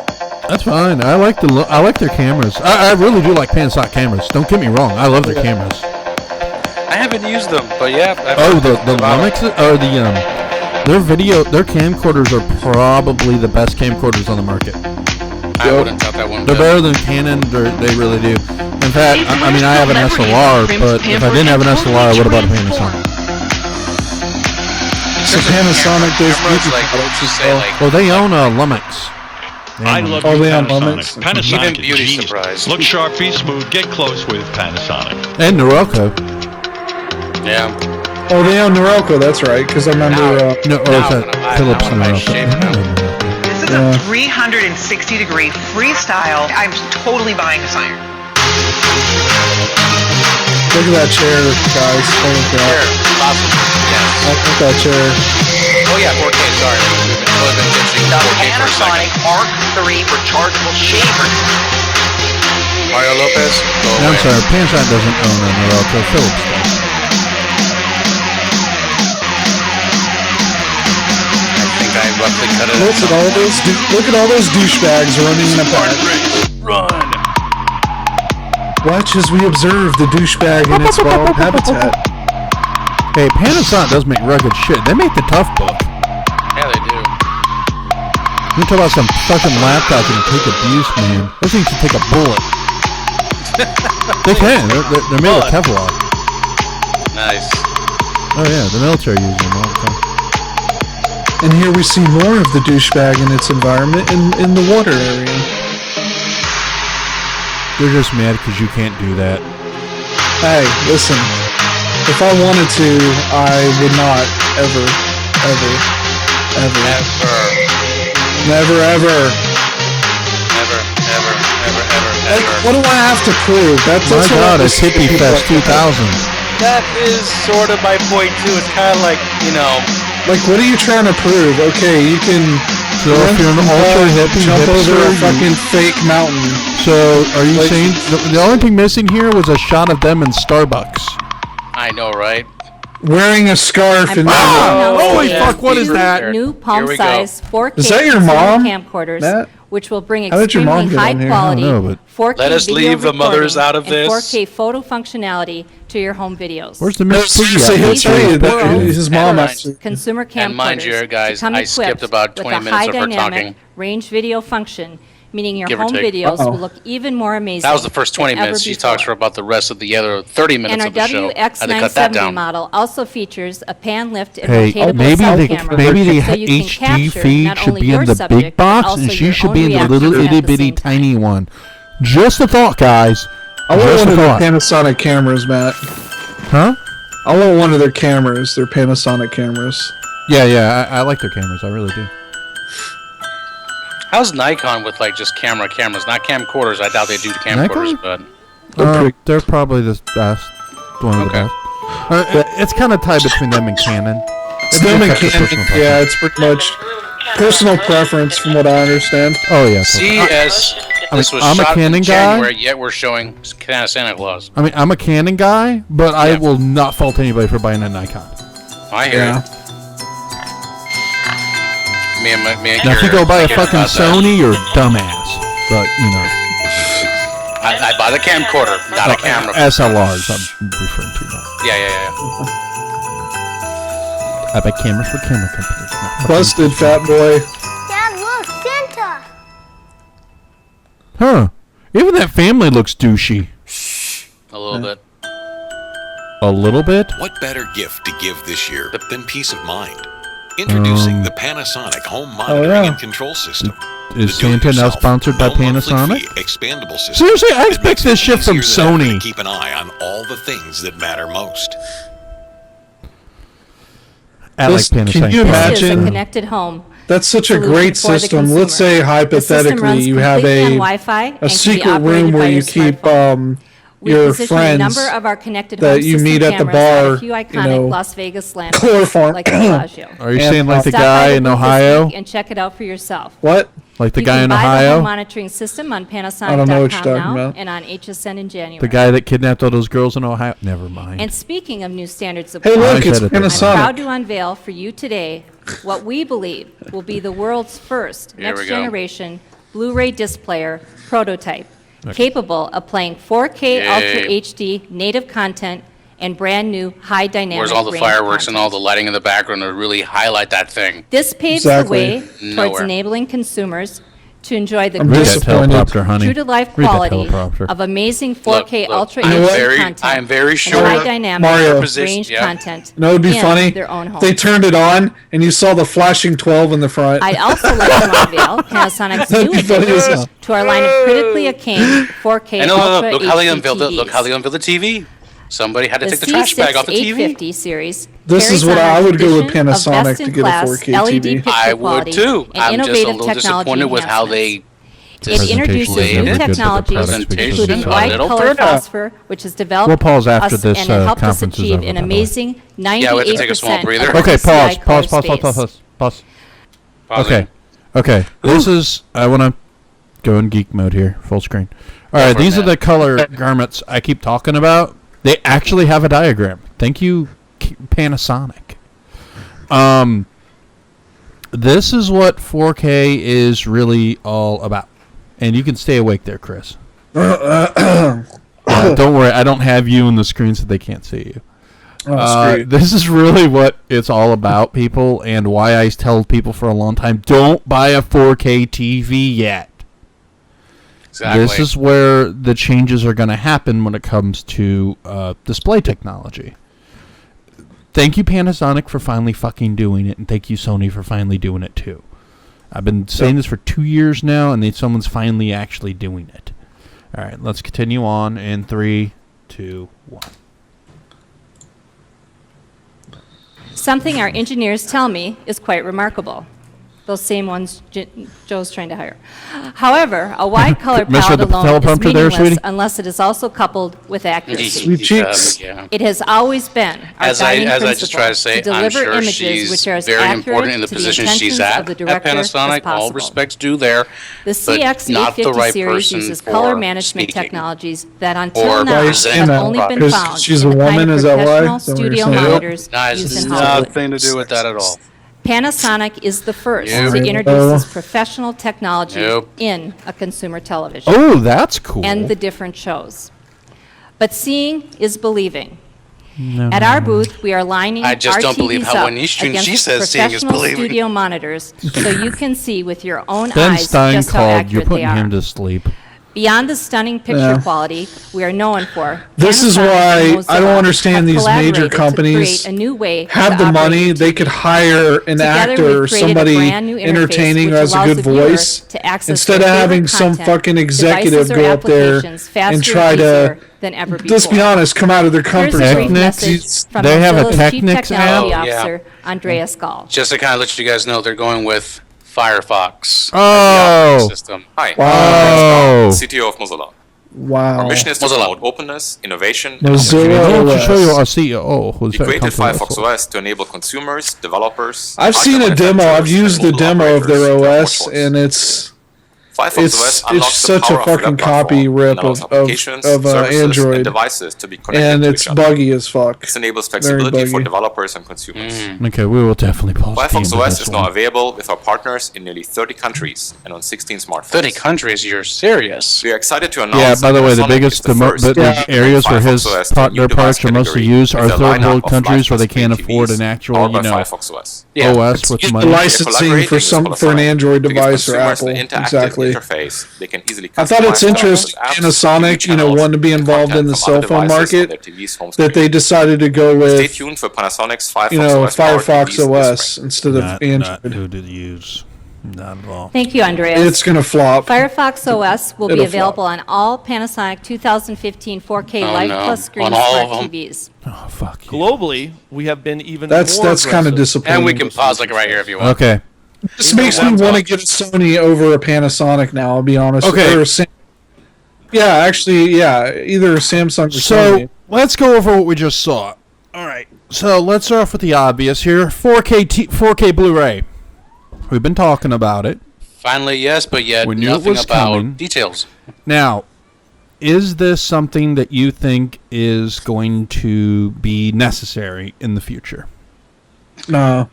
That's fine. I like their cameras. I really do like Panasonic cameras. Don't get me wrong. I love their cameras. I haven't used them, but yeah. The Lumix or their camcorders are probably the best camcorders on the market. I wouldn't doubt that one. They're better than Canon. They really do. In fact, I mean, I have an SLR, but if I didn't have an SLR, I would have bought a Panasonic. So Panasonic based beauty like, products as say, well. like, Well, they own Lumix. I love they own Panasonic. Lumix. Panasonic Even is beauty genius. surprise. Look sharp, be smooth, get close with Panasonic. And Norelco. Yeah. Oh, they own Norelco. That's right, because I remember. No, or is that Philips Norelco? This is a 360-degree freestyle. I'm totally buying this iron. Look at that chair, guys. Holy crap. Awesome. Yeah. Look at that chair. Oh yeah, 4K. Sorry. The Panasonic Arc 3 rechargeable shaver. Mario Lopez. No, I'm sorry. Panasonic doesn't own a Norelco. Philips does. I think I roughly cut it. Look at all those douchebags running in a pack. Run. Watch as we observe the douchebag in its wild habitat. Hey, Panasonic does make rugged shit. They make the tough book. Yeah, they do. You talk about some fucking laptop that can take abuse, man. Those things can take a bullet. They can. They're made of Kevlar. Nice. Oh yeah, the military uses them all the time. And here we see more of the douchebag in its environment in the water area. They're just mad because you can't do that. Hey, listen. If I wanted to, I would not ever. Like, what do I have to prove? That's My God, it's Hippie Fest 2000. That is sort of my point too. It's kind of like, you know, like, what are you trying to prove? Okay, you can so if you're an ultra hippie jump hipster, over a fucking fake mountain. So are you saying the only thing missing here was a shot of them in Starbucks? I know, right? Wearing a scarf and holy fuck! What is that? New palm-size 4K is that your mom? Camcorders, Matt? which will bring How did your mom extremely get on here? high-quality I don't know, 4K Let us video leave the mothers recording out of this. and 4K photo functionality to your home videos. Where's the Miss Piggy? So he'll tell you that his mom And actually. Consumer camcorders And mind you, guys, to come I skipped equipped about with 20 a minutes of her high-dynamic talking. range video function, meaning your Give or home take. videos will look even more amazing. That was the first 20 than ever minutes. She before. talks for about the rest of the other 30 minutes And our of the show. I had to cut that WX970 down. model also features a pan lift and Hey, rotatable maybe cell the camera, HD so you can capture feed not should only be in your the subject, big but box, also and she your should own be in the reaction little at itty the bitty same time. tiny one. Just a thought, guys. I want Just one a of their thought. Panasonic cameras, Matt. Huh? I want one of their cameras. Their Panasonic cameras. Yeah. I like their cameras. I really do. How's Nikon with like just cameras, not camcorders? I doubt they do camcorders, Nikon? but They're probably the best. One of the best. It's kind of tied between them and Canon. It's them and Canon. Yeah, it's pretty much personal preference from what I understand. Oh yeah. CES. This was I'm a shot Canon in guy. January, yet we're showing Santa Claus. I mean, I'm a Canon guy, but I will not fault anybody for buying a Nikon. I hear you. Me and Now, if you go buy a fucking about that. Sony, you're a dumbass. But you know, I bought a camcorder, not a camera. SLRs. I'm referring to now. Yeah. I buy cameras for camera companies. not Busted, fat boy. Dad, look, Santa. Huh? Even that family looks douchey. A little bit. A little bit. What better gift to give this year than peace of mind? Introducing the Panasonic home monitoring and control system. Is Santa now sponsored by Panasonic? Expandable system. Seriously, I expect this shit from Sony. Keep an eye on all the things that matter most. I like Panasonic. Can you This is a imagine? connected home. That's such a solution great for the system. consumer. Let's say The system hypothetically runs you have completely on a Wi-Fi and can be secret operated room by where your you keep We your position a friends number of our connected that home you system meet at the cameras bar. a few iconic You know, Las Vegas landmarks chloroform. like the Bellagio. Are you saying like the Stop by guy the in booth this Ohio? week and check it out for yourself. What? Like the You guy can in buy the Ohio? home monitoring system on Panasonic.com I don't know what you're talking now about. and on HSN in January. The guy that kidnapped all those girls in Ohio? Never mind. And speaking of new standards of Hey, look, quality, it's said it. I'm Panasonic. proud to unveil for you today what we believe will be the world's first Here we next go. generation Blu-ray disc player prototype, capable of playing 4K Ultra HD native content and brand new high dynamic Where's all the range fireworks and content. all the lighting in the background to really highlight that thing? This paves Exactly. the way towards Nowhere. enabling consumers to enjoy the I'm Read that crisp, disappointed. teleprompter, honey. true-to-life Read that quality teleprompter. of amazing 4K Look, Ultra I'm HD very- content. I am very and sure high dynamic Mario. range Yeah. content. You know, it'd be in funny. Their own home. They turned it on and you saw the flashing 12 in the front. I'd also like to unveil Panasonic's That'd new be funny as addition hell. to our line of critically acclaimed 4K And Ultra look how they HD unveiled it. Look how they TVs. unveiled the TV. Somebody had to The take the trash bag off the TV. C6-850 series. This carries is what on I a would go with tradition of Panasonic to get a best-in-class 4K LED TV. picture I would quality too. and I'm just a innovative little technology disappointed with how enhancements. they It introduces Presentation new is never good, but the technologies, product speaks for including itself. white Little color turn up. phosphor, which has developed We'll pause after us this, and it helped us conference is achieve over, an by the way. amazing 98% Yeah, we have to take a small breather. of Okay, PCI pause. color Pause. space. Pause. Okay. This is. I want to go in geek mode here, full screen. All right, these are the color garments I keep talking about. They actually have a diagram. Thank you, Panasonic. This is what 4K is really all about. And you can stay awake there, Chris. Don't worry, I don't have you in the screen so they can't see you. This is really what it's all about, people, and why I tell people for a long time, don't buy a 4K TV yet. Exactly. This is where the changes are going to happen when it comes to display technology. Thank you, Panasonic, for finally fucking doing it, and thank you, Sony, for finally doing it, too. I've been saying this for 2 years now, and someone's finally actually doing it. All right, let's continue on in 3, 2, 1. Something our engineers tell me is quite remarkable. Those same ones Joe's trying to hire. However, a wide color palette alone is meaningless unless it is also coupled with accuracy. It has always been our guiding principle to deliver images which are as accurate to the intentions of the director as possible. All respects due there, the CX850 series uses color management technologies that until now have only been found in the kind of professional studio monitors used in Hollywood. Nothing to do with that at all. Panasonic is the first to introduce this professional technology in a consumer television. Oh, that's cool. And the different shows. But seeing is believing. At our booth, we are lining our TVs up against professional studio monitors so you can see with your own eyes just how accurate You're putting they are. him to sleep. Beyond the stunning picture quality we are known for, this is why I don't understand these major companies have the money. They could hire an actor or somebody entertaining who has a good voice instead of having some fucking executive go up there and try to, let's be honest, come out of their comfort zone. They have a Technics app? Andreas Gall. Just to kind of let you guys know, they're going with Firefox. Oh. System. Hi, Oh. CTO of Mozilla. Wow. Our mission is to promote openness, innovation, and Mozilla OS. Show you our CEO. We created Firefox OS to enable consumers, developers. I've seen a demo. I've used the demo of their OS, and it's such a fucking copy rip of Android, and it's buggy as fuck. This enables flexibility for developers and consumers. Okay, we will definitely pause. Firefox OS is now available with our partners in nearly 30 countries and on 16 smartphones. 30 countries? You're serious? We are excited to announce. Yeah, by the way, the biggest the areas where his their parts are mostly used are third world countries where they can't afford an actual, OS with money. Licensing for an Android device or Apple, exactly. Interface, they can easily I thought it's interesting Panasonic, wanted to be involved in the cell phone market, that they decided to go with, stay tuned for Panasonic's Firefox OS instead of Android. Not who to use. Not at all. Thank you, Andreas. It's going to flop. Firefox OS will be available on all Panasonic 2015 4K Live Plus screen smart TVs. Oh, fuck you. Globally, we have been even more That's kind of disappointing. And we can pause right here if you want. Okay. This makes me want to get a Sony over a Panasonic now, I'll be honest. Okay. Either a Samsung or Sony. So, let's go over what we just saw. All right. So, let's start off with the obvious here. 4K Blu-ray. We've been talking about it. Finally, yes, but yet we knew nothing it was about coming. Details. Now, is this something that you think is going to be necessary in the future? No.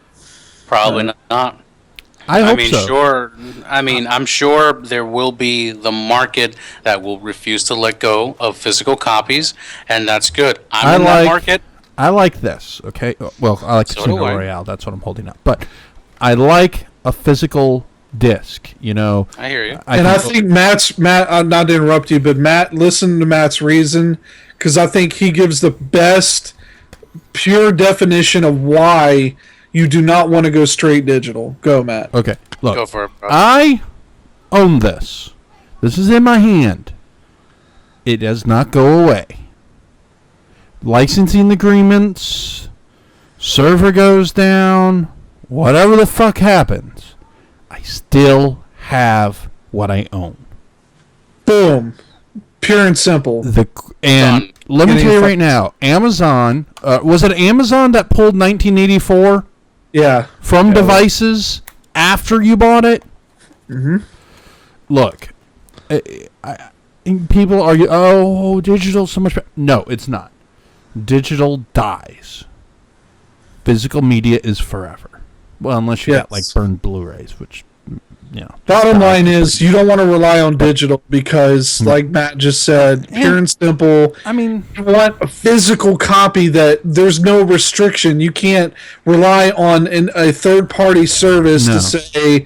Probably not. I hope so. Sure. I'm sure there will be the market that will refuse to let go of physical copies, and that's good. I'm in that market. I like this, okay? Well, I like Casino Royale. That's what I'm holding up. But I like a physical disc, I hear you. I think Matt, not to interrupt you, but Matt, listen to Matt's reason, because I think he gives the best pure definition of why you do not want to go straight digital. Go, Matt. Okay, look. Go for it, bro. I own this. This is in my hand. It does not go away. Licensing agreements, server goes down, whatever the fuck happens, I still have what I own. Boom. Pure and simple. And let me tell you right now, Amazon, was it Amazon that pulled 1984? Yeah. From devices after you bought it? Mm-hmm. Look, people argue, oh, digital's so much better. No, it's not. Digital dies. Physical media is forever. Well, unless you got like burned Blu-rays, which, you know. Bottom line is, you don't want to rely on digital because, like Matt just said, pure and simple. I mean, you want a physical copy that there's no restriction. You can't rely on a third-party service to say,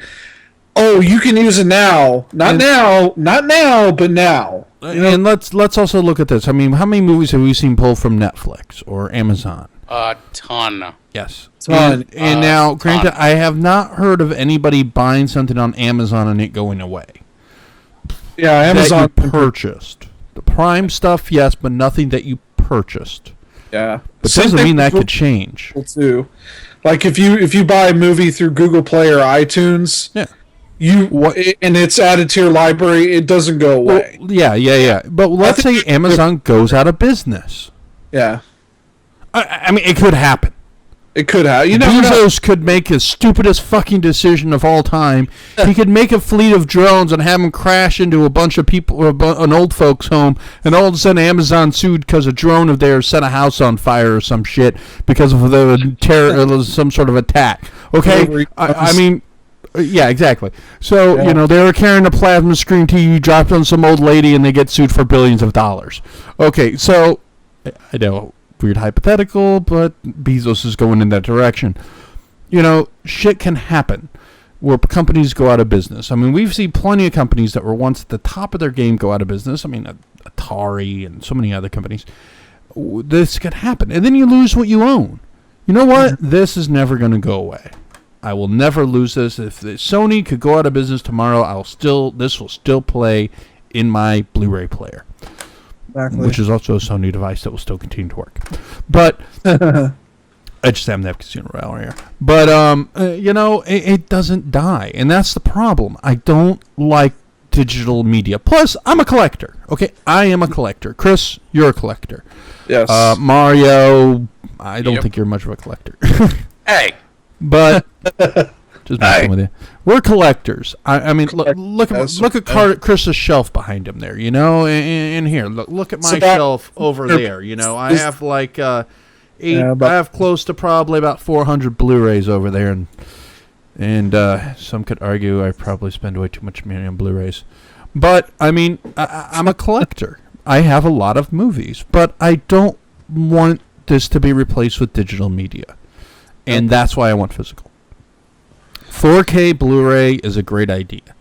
"Oh, you can use it now." Not now, but now. And let's also look at this. I mean, how many movies have we seen pulled from Netflix or Amazon? A ton. Yes. And now, granted, I have not heard of anybody buying something on Amazon and it going away. Yeah, Amazon that you purchased. The Prime stuff, yes, but nothing that you purchased. Yeah. But doesn't mean that could change. Too. Like if you buy a movie through Google Play or iTunes, and it's added to your library, it doesn't go away. Well, yeah. But let's say Amazon goes out of business. Yeah. I mean, it could happen. It could happen. You never know. Bezos could make his stupidest fucking decision of all time. He could make a fleet of drones and have them crash into a bunch of people or an old folks' home, and all of a sudden Amazon sued because a drone of theirs set a house on fire or some shit because of the terror, some sort of attack. Okay, I mean. Yeah, exactly. So, you know, they were carrying a plasma screen TV, dropped on some old lady, and they get sued for billions of dollars. Okay, so, I know, weird hypothetical, but Bezos is going in that direction. You know, shit can happen where companies go out of business. I mean, we've seen plenty of companies that were once at the top of their game go out of business. I mean, Atari and so many other companies. This could happen. And then you lose what you own. You know what? This is never going to go away. I will never lose this. If Sony could go out of business tomorrow, this will still play in my Blu-ray player. Exactly. Which is also a Sony device that will still continue to work. But I just haven't have Casino Royale here. But you know, it doesn't die, and that's the problem. I don't like digital media. Plus, I'm a collector. Okay, I am a collector. Chris, you're a collector. Yes. Mario, I don't think you're much of a collector. Hey. But just messing with you. We're collectors. I mean, look at Chris's shelf behind him there. You know, and here, look at my shelf over there. You know, I have like I have close to probably about 400 Blu-rays over there, and some could argue I probably spend way too much money on Blu-rays. But I mean, I'm a collector. I have a lot of movies, but I don't want this to be replaced with digital media. And that's why I want physical. 4K Blu-ray is a great idea.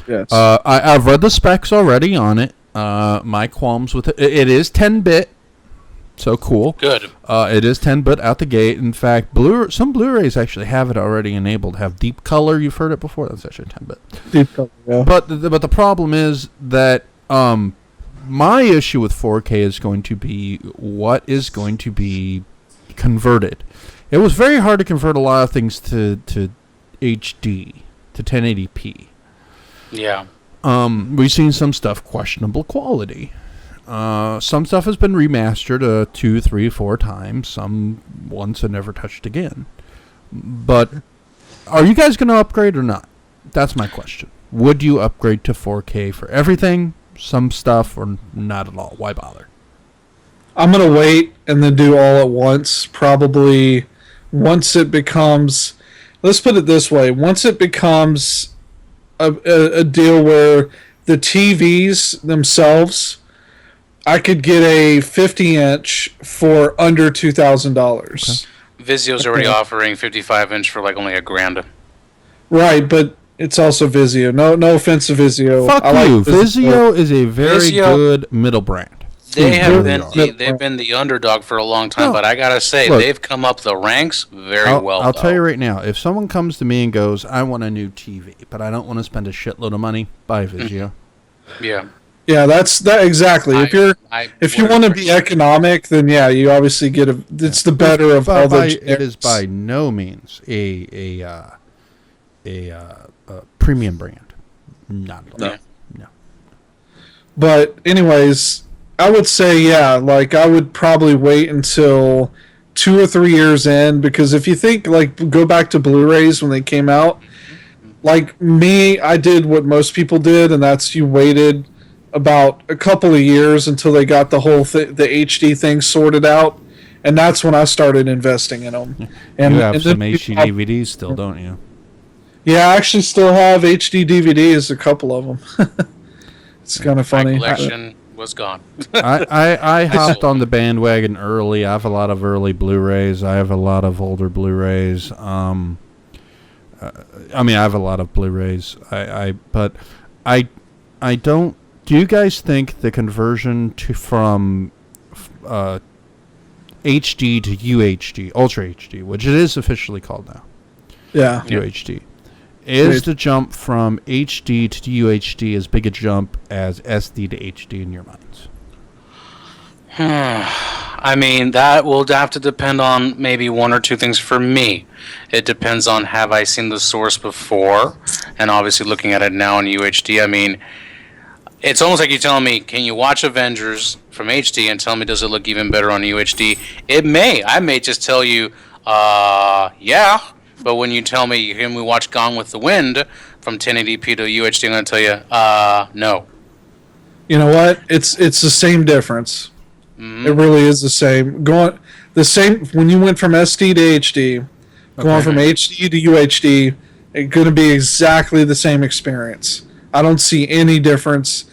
Yes. I've read the specs already on it. My qualms with it. It is 10-bit. So cool. Good. It is 10-bit out the gate. In fact, some Blu-rays actually have it already enabled. Have deep color. You've heard it before. That's actually 10-bit. Deep color, yeah. But the problem is that my issue with 4K is going to be what is going to be converted. It was very hard to convert a lot of things to HD, to 1080p. Yeah. We've seen some stuff questionable quality. Some stuff has been remastered 2, 3, 4 times. Some once and never touched again. But are you guys going to upgrade or not? That's my question. Would you upgrade to 4K for everything, some stuff, or not at all? Why bother? I'm going to wait and then do all at once. Probably once it becomes, let's put it this way, once it becomes a deal where the TVs themselves, I could get a 50-inch for under $2,000. Okay. Vizio's already offering 55-inch for like only $1,000. Right, but it's also Vizio. No offense to Vizio. Fuck you. Vizio is a very good middle brand. They've been the underdog for a long time, but I gotta say, they've come up the ranks very well. I'll tell you right now, if someone comes to me and goes, I want a new TV, but I don't want to spend a shitload of money, buy Vizio. Yeah. Yeah, that's exactly. If you want to be economic, then yeah, you obviously get it's the better of all the generics. It is by no means a premium brand. Not at all. No. But anyways, I would say, yeah, like I would probably wait until 2 or 3 years in, because if you think, like, go back to Blu-rays when they came out, like me, I did what most people did, and that's you waited about a couple of years until they got the whole the HD thing sorted out, and that's when I started investing in them. And you have some HD DVDs still, don't you? Yeah, I actually still have HD DVDs, a couple of them. It's kind of funny. My collection was gone. I hopped on the bandwagon early. I have a lot of early Blu-rays. I have a lot of older Blu-rays. I mean, I have a lot of Blu-rays. But I don't. Do you guys think the conversion from HD to UHD, Ultra HD, which it is officially called now, UHD, is the jump from HD to UHD as big a jump as SD to HD in your minds? I mean, that will have to depend on maybe one or two things for me. It depends on, have I seen the source before? And obviously looking at it now in UHD, I mean, it's almost like you're telling me, can you watch Avengers from HD and tell me, does it look even better on UHD? It may. I may just tell you, yeah. But when you tell me, can we watch Gone with the Wind from 1080p to UHD, I'm going to tell you, no. You know what? It's the same difference. It really is the same. When you went from SD to HD, going from HD to UHD, it's going to be exactly the same experience. I don't see any difference.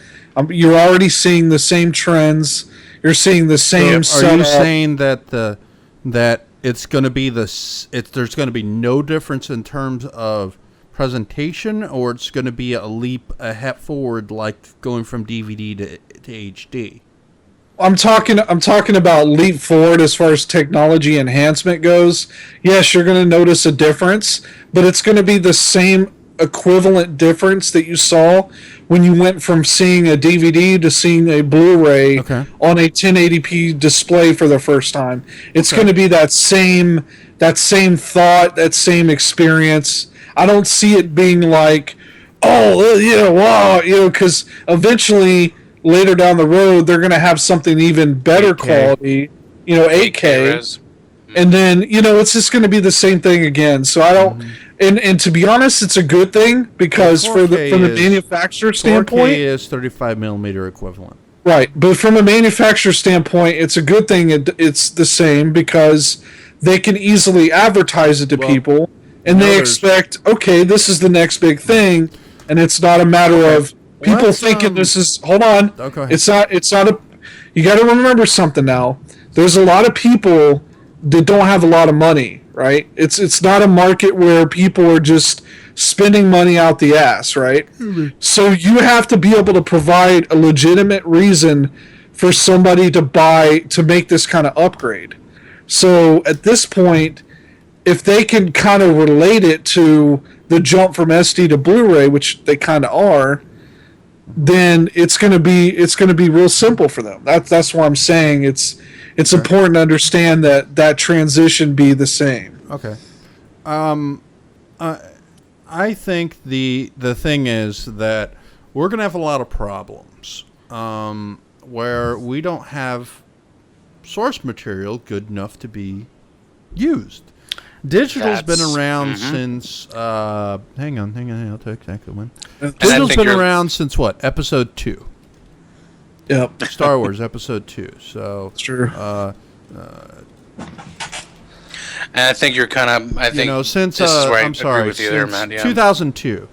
You're already seeing the same trends. You're seeing the same. So are you saying that that it's going to be there's going to be no difference in terms of presentation, or it's going to be a leap ahead forward, like going from DVD to HD? I'm talking about leap forward as far as technology enhancement goes. Yes, you're going to notice a difference, but it's going to be the same equivalent difference that you saw when you went from seeing a DVD to seeing a Blu-ray on a 1080p display for the first time. It's going to be that same thought, that same experience. I don't see it being like, wow, because eventually later down the road they're going to have something even better 8K. Quality, 8K, and then it's just going to be the same thing again. So I don't. And to be honest, it's a good thing because from the manufacturer standpoint, 4K is 35 millimeter equivalent. Right, but from a manufacturer standpoint, it's a good thing. It's the same because they can easily advertise it to people, and they expect, okay, this is the next big thing, and it's not a matter of people thinking this is. Hold on, it's not. You got to remember something now. There's a lot of people that don't have a lot of money. Right, it's not a market where people are just spending money out the ass, right? Mm-hmm. So you have to be able to provide a legitimate reason for somebody to make this kind of upgrade. So at this point, if they can kind of relate it to the jump from SD to Blu-ray, which they kind of are, then it's going to be real simple for them. That's why I'm saying it's important to understand that transition be the same. Okay. I think the thing is that we're going to have a lot of problems where we don't have source material good enough to be used. Digital's been around since hang on, I'll take exactly one. Digital's been around since what? Episode 2. Yep. Star Wars Episode 2. So sure. And I think you're kind of. I think since this is where I'm sorry, agree with you there, Matt. Yeah. 2002.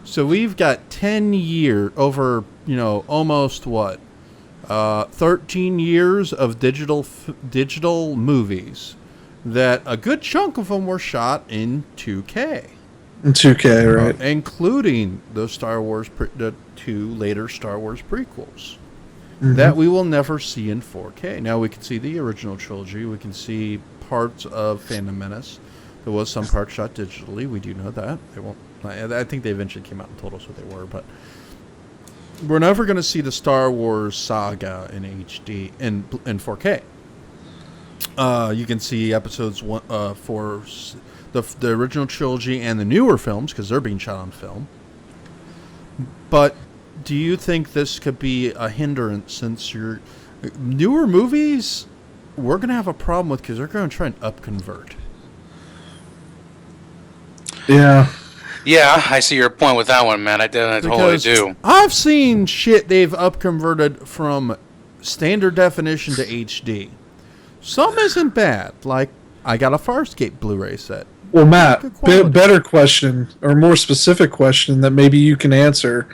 So we've got 10 years over. Almost 13 years of digital movies. That a good chunk of them were shot in 2K. In 2K, right? Including the the 2 later Star Wars prequels. That we will never see in 4K. Now we can see the original trilogy. We can see parts of Phantom Menace. There was some parts shot digitally. We do know that. They won't. I think they eventually came out and told us what they were, but we're never going to see the Star Wars saga in HD in 4K. You can see episodes 1 for the original trilogy and the newer films because they're being shot on film. But do you think this could be a hindrance since your newer movies we're going to have a problem with because they're going to try and upconvert? Yeah. Yeah, I see your point with that one, man. I totally do. I've seen shit they've upconverted from standard definition to HD. Some isn't bad. Like, I got a Farscape Blu-ray set. Well, Matt, better question, or more specific question that maybe you can answer.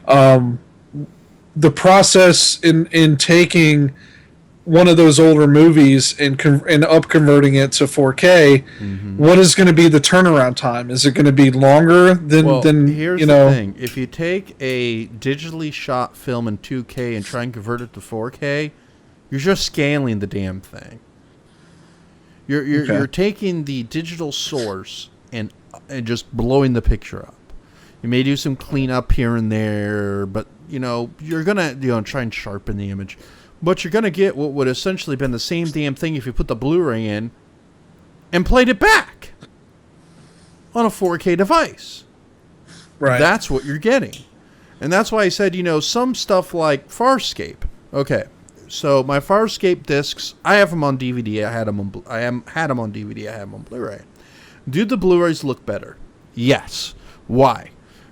The process in taking one of those older movies and upconverting it to 4K, what is going to be the turnaround time? Is it going to be longer than here's the thing. If you take a digitally shot film in 2K and try and convert it to 4K, you're just scaling the damn thing. You're taking the digital source and just blowing the picture up. You may do some cleanup here and there, but you're gonna try and sharpen the image. But you're going to get what would essentially been the same damn thing if you put the Blu-ray in and played it back on a 4K device. Right. That's what you're getting. And that's why I said, some stuff like Farscape. Okay, so my Farscape discs, I have them on DVD. I had them on DVD. I have them on Blu-ray. Do the Blu-rays look better? Yes. Why?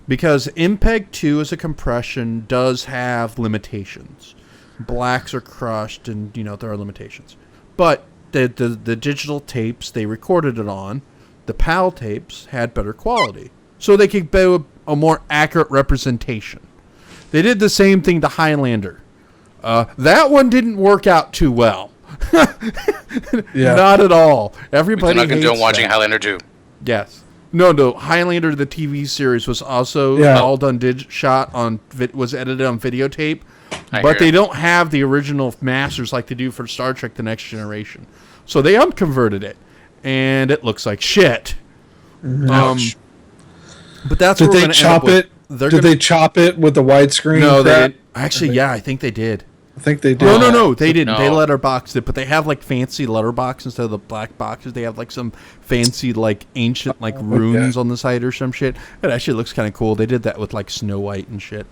Because MPEG 2 as a compression does have limitations. Blacks are crushed, and there are limitations. But the digital tapes they recorded it on, the PAL tapes had better quality, so they could do a more accurate representation. They did the same thing to Highlander. That one didn't work out too well. Not at all. Everybody we hates watching that. Highlander 2. Yes. No. Highlander, the TV series, was also all done was edited on videotape. But they don't have the original masters like they do for Star Trek The Next Generation. So they unconverted it, and it looks like shit. But that's did they chop it? Did they chop it with the widescreen? No, they didn't. Actually, I think they did. I think they did. No, they didn't. No. They letterboxed it, but they have like fancy letterbox instead of the black boxes. They have like some fancy like ancient like runes on the side or some shit. It actually looks kind of cool. They did that with like Snow White and shit.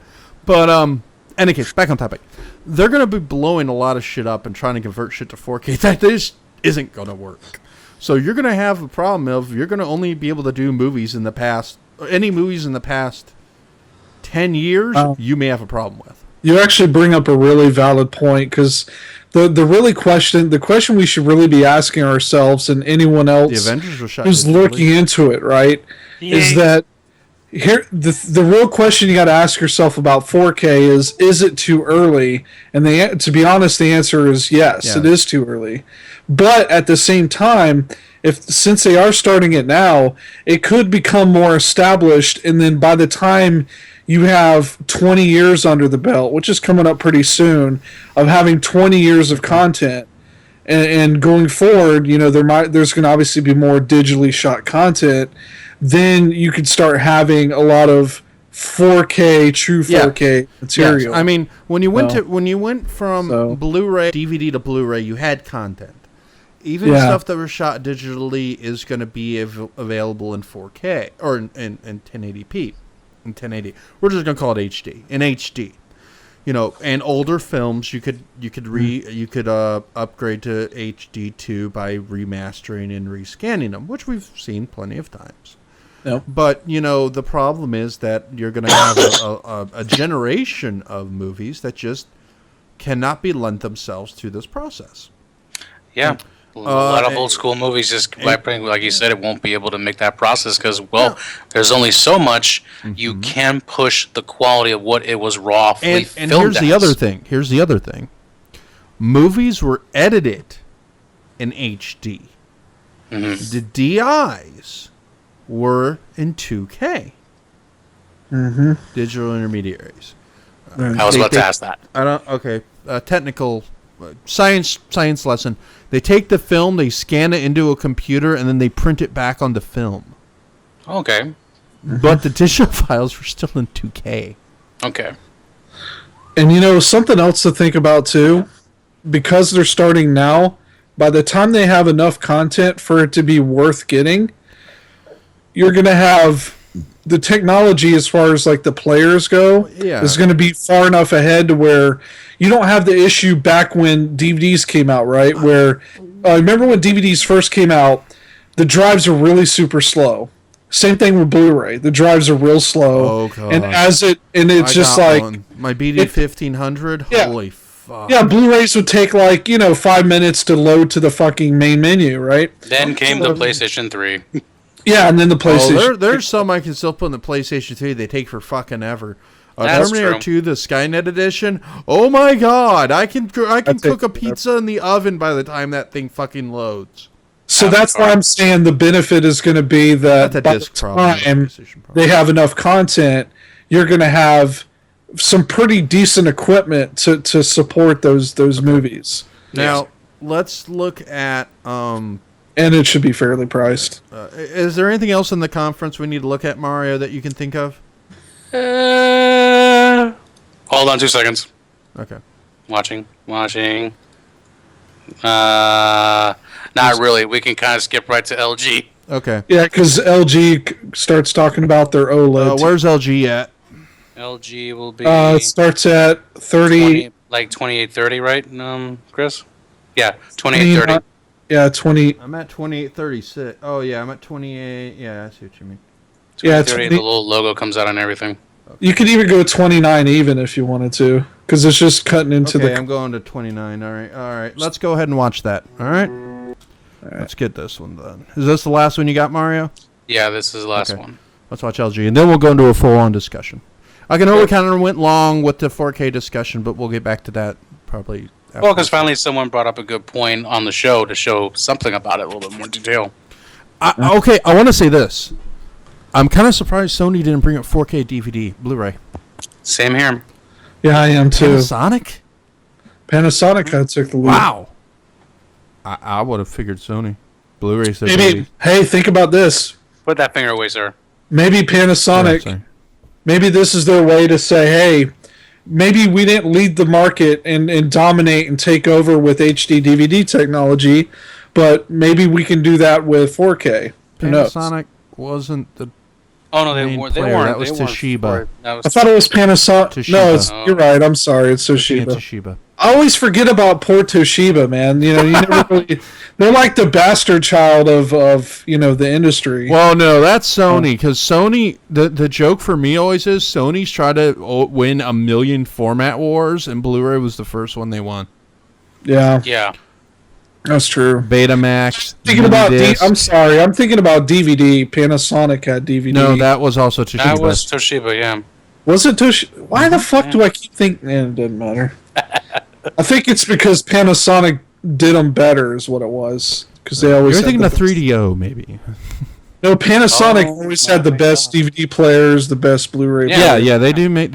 But any case, back on topic. They're going to be blowing a lot of shit up and trying to convert shit to 4K. That just isn't going to work. So you're going to have a problem of you're going to only be able to do movies in the past, any movies in the past 10 years, you may have a problem with. You actually bring up a really valid point, because the question we should really be asking ourselves and anyone else who's looking into it, right, is that here the real question you got to ask yourself about 4K is it too early? And to be honest, the answer is yes, it is too early. But at the same time, since they are starting it now, it could become more established, and then by the time you have 20 years under the belt, which is coming up pretty soon, of having 20 years of content, and going forward, there's going to obviously be more digitally shot content. Then you could start having a lot of 4K, true 4K material. Yes. I mean, when you went from Blu-ray, DVD to Blu-ray, you had content. Even stuff that was shot digitally is going to be available in 4K or in 1080p, in 1080. We're just going to call it HD, in HD. And older films you could upgrade to HD2 by remastering and rescanning them, which we've seen plenty of times. Yep. But the problem is that you're going to have a generation of movies that just cannot be lent themselves to this process. Yeah. A lot of old school movies just, like you said, it won't be able to make that process because, there's only so much you can push the quality of what it was rawly filmed. And here's the other thing. Here's the other thing. Movies were edited in HD. The DIs were in 2K. Digital intermediaries. I was about to ask that. Technical science lesson. They take the film, they scan it into a computer, and then they print it back onto film. Okay. But the digital files were still in 2K. Okay. And something else to think about too, because they're starting now, by the time they have enough content for it to be worth getting, you're going to have the technology as far as like the players go is going to be far enough ahead to where you don't have the issue back when DVDs came out, right? Where remember when DVDs first came out, the drives were really super slow. Same thing with Blu-ray. The drives are real slow. Oh god. And it's just like my BD 1500. Yeah. Holy fuck. Yeah, Blu-rays would take 5 minutes to load to the fucking main menu, right? Then came the PlayStation 3. Yeah, and then the PlayStation. There's some I can still put in the PlayStation 3. They take for fucking ever. That's Terminator true. 2, the Skynet edition. Oh my god! I can cook a pizza in the oven by the time that thing fucking loads. So that's why I'm saying the benefit is going to be that by the time they have enough content, you're going to have some pretty decent equipment to support those movies. Now, let's look at... and it should be fairly priced. Is there anything else in the conference we need to look at, Mario, that you can think of? Hold on 2 seconds. Okay. Watching. Not really. We can kind of skip right to LG. Okay. Yeah, because LG starts talking about their OLED. Where's LG at? LG will be... it starts at 30... 2830, right, Chris? Yeah, 2830. Yeah, 20... I'm at 2836. Oh, yeah, I'm at 28... Yeah, I see what you mean. Yeah, 30, the little logo comes out on everything. You could even go 29 even if you wanted to, because it's just cutting into okay, the... I'm going to 29. All right. Let's go ahead and watch that. All right? Let's get this one done. Is this the last one you got, Mario? Yeah, this is the last one. Let's watch LG, and then we'll go into a full-on discussion. I know we kind of went long with the 4K discussion, but we'll get back to that probably after. Well, because finally someone brought up a good point on the show to show something about it, a little bit more detail. Okay, I want to say this. I'm kind of surprised Sony didn't bring up 4K DVD, Blu-ray. Same here. Yeah, I am too. Panasonic I took the lead. Wow. I would have figured Sony. Blu-ray said maybe. Hey, think about this. Put that finger away, sir. Maybe Panasonic. Maybe this is their way to say, hey, maybe we didn't lead the market and dominate and take over with HD DVD technology, but maybe we can do that with 4K. Panasonic wasn't the... Oh no, they weren't. That was Toshiba. I thought it was Panasonic. No, you're right. I'm sorry. It's Toshiba. I always forget about poor Toshiba, man. You never really. They're like the bastard child of the industry. Well, no, that's Sony, because Sony. The joke for me always is Sony's tried to win a million format wars, and Blu-ray was the first one they won. Yeah. Yeah. That's true. Betamax. I'm sorry. I'm thinking about DVD. Panasonic had DVD. No, that was also Toshiba. That was Toshiba, yeah. Was it Toshiba? Why the fuck do I keep thinking? It doesn't matter. I think it's because Panasonic did them better, is what it was. Because they always. You're thinking of 3DO, maybe. No, Panasonic always had the best DVD players, the best Blu-ray. Yeah, they do make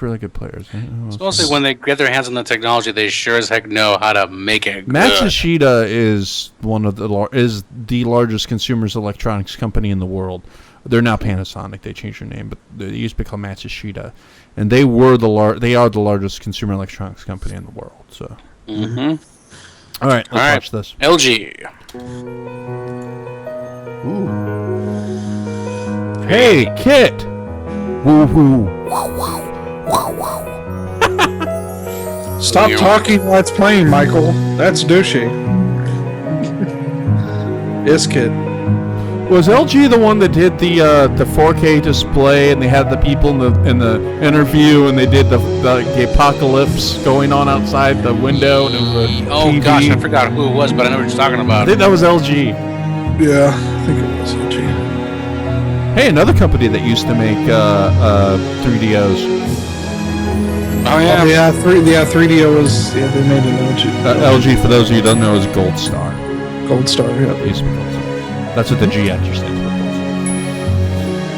really good players. Especially when they get their hands on the technology, they sure as heck know how to make it. Matsushita is the largest consumer electronics company in the world. They're now Panasonic. They changed their name, but they used to be called Matsushita, and they are the largest consumer electronics company in the world. So. Mm-hmm. All right, let's watch this. LG. Ooh. Hey, Kit! Woo woo. Stop talking while it's playing, Michael. That's douchey. Yes, Kit. Was LG the one that did the 4K display, and they had the people in the interview, and they did the apocalypse going on outside the window, and it was a TV? Gosh, I forgot who it was, but I know what you're talking about. I think that was LG. Yeah, I think it was LG. Hey, another company that used to make 3DOs. Oh yeah, yeah. 3DO was they made an LG. LG, for those of you who don't know, is Gold Star. Gold Star, yeah. It used to be Gold Star. That's what the G actually stands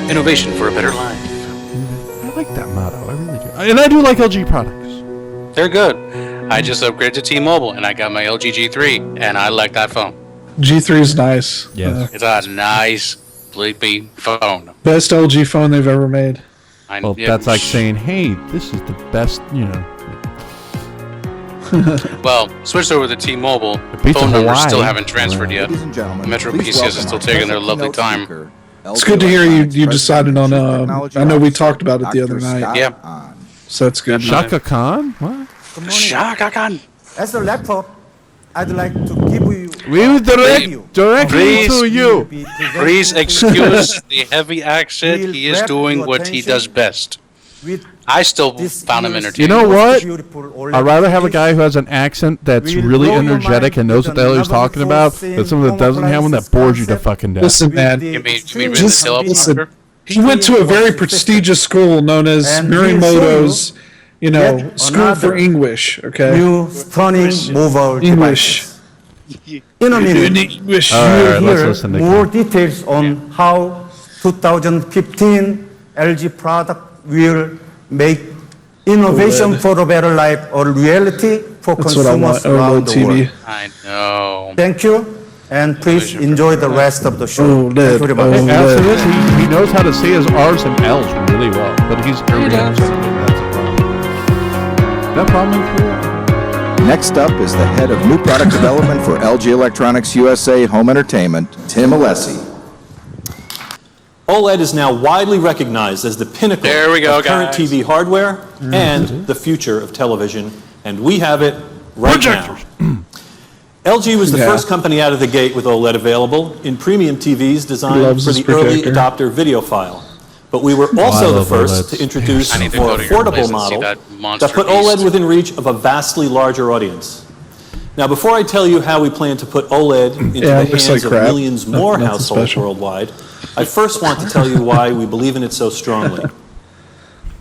for. Innovation for a better life. I like that motto. I really do. And I do like LG products. They're good. I just upgraded to T-Mobile, and I got my LG G3, and I like that phone. G3 is nice. Yeah, it's a nice, sleepy phone. Best LG phone they've ever made. That's like saying, "Hey, this is the best," Well, switched over to T-Mobile. Phone numbers still haven't transferred yet. Metro PCS is still taking their lovely time. It's good to hear you decided on. I know we talked about it the other night. Yeah. So that's good. Shaka Khan? What? Shaka Khan. As a laptop, I'd like to We will directly to you. Please excuse the heavy accent. He is doing what he does best. I still found him entertaining. You know what? I'd rather have a guy who has an accent that's really energetic and knows what the hell he's talking about than someone that doesn't have one that bores you to fucking death. Listen, man. Listen. He went to a very prestigious school known as Morimoto's, School for English. Okay. New stunning mobile English. In a minute, you will hear more details on how 2015 LG product will make innovation for a better life a reality for consumers around the world. I know. Thank you, and please enjoy the rest of the show. Thank you very much. Absolutely, he knows how to say his R's and L's really well, but he's Korean, so that's a problem. That problem cool. Next up is the head of new product development for LG Electronics USA Home Entertainment, Tim Alessi. OLED is now widely recognized as the pinnacle of current TV hardware and the future of television, and we have it right now. LG was the first company out of the gate with OLED available in premium TVs designed for the early adopter video file. But we were also the first to introduce a more affordable model that put OLED within reach of a vastly larger audience. Now, before I tell you how we plan to put OLED into the hands of millions more households worldwide, I first want to tell you why we believe in it so strongly.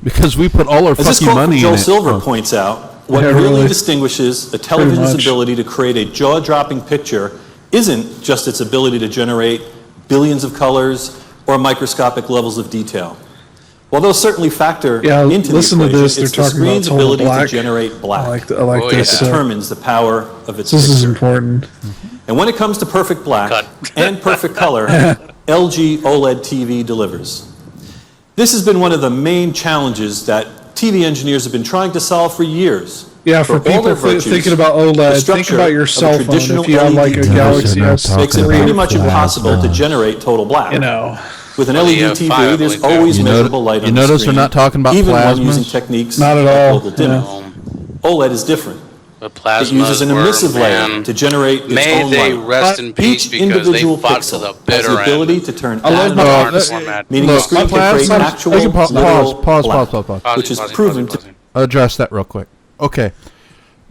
Because we put all our fucking money in it. Joel Silver points out, what really distinguishes a television's ability to create a jaw-dropping picture isn't just its ability to generate billions of colors or microscopic levels of detail. While those certainly factor into the equation, it's the screen's ability to generate black. I like this. It determines the power of its picture. This is important. And when it comes to perfect black and perfect color, LG OLED TV delivers. This has been one of the main challenges that TV engineers have been trying to solve for years. Yeah, for people thinking about OLED, think about your cell phone. If you have like a Galaxy S3, makes it pretty much impossible to generate total black. With an LED TV, there's always measurable light on the screen. You notice they're not talking about even plasmas? when using techniques not at like all. global dimming. OLED is different. But plasmas it uses an emissive layer to generate its own light. May they rest in peace because they fought to the bitter has the ability end. to turn I love atoms format. meaning the screen can create actual pause, which is proven to address that real quick. Okay.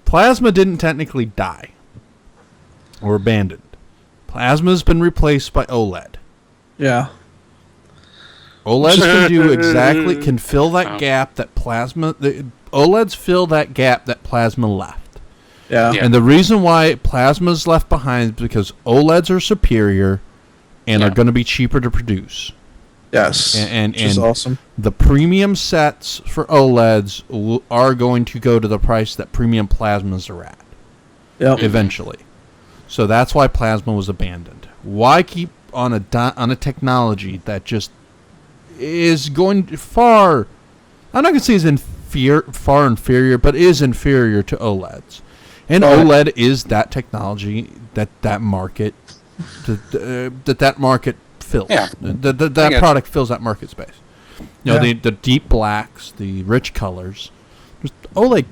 Plasma didn't technically die or abandoned. Plasma's been replaced by OLED. Yeah. OLEDs can do exactly, can fill that gap that plasma, OLEDs fill that gap that plasma left. Yeah. And the reason why plasma's left behind is because OLEDs are superior and are going to be cheaper to produce. Yes. And which is awesome. The premium sets for OLEDs are going to go to the price that premium plasmas are at. Yep. Eventually. So that's why plasma was abandoned. Why keep on a technology that just is going far, I'm not going to say is far inferior, but is inferior to OLEDs. And OLED is that technology that market that market fills. Yeah. That product fills that market space. You know, the deep blacks, the rich colors. OLED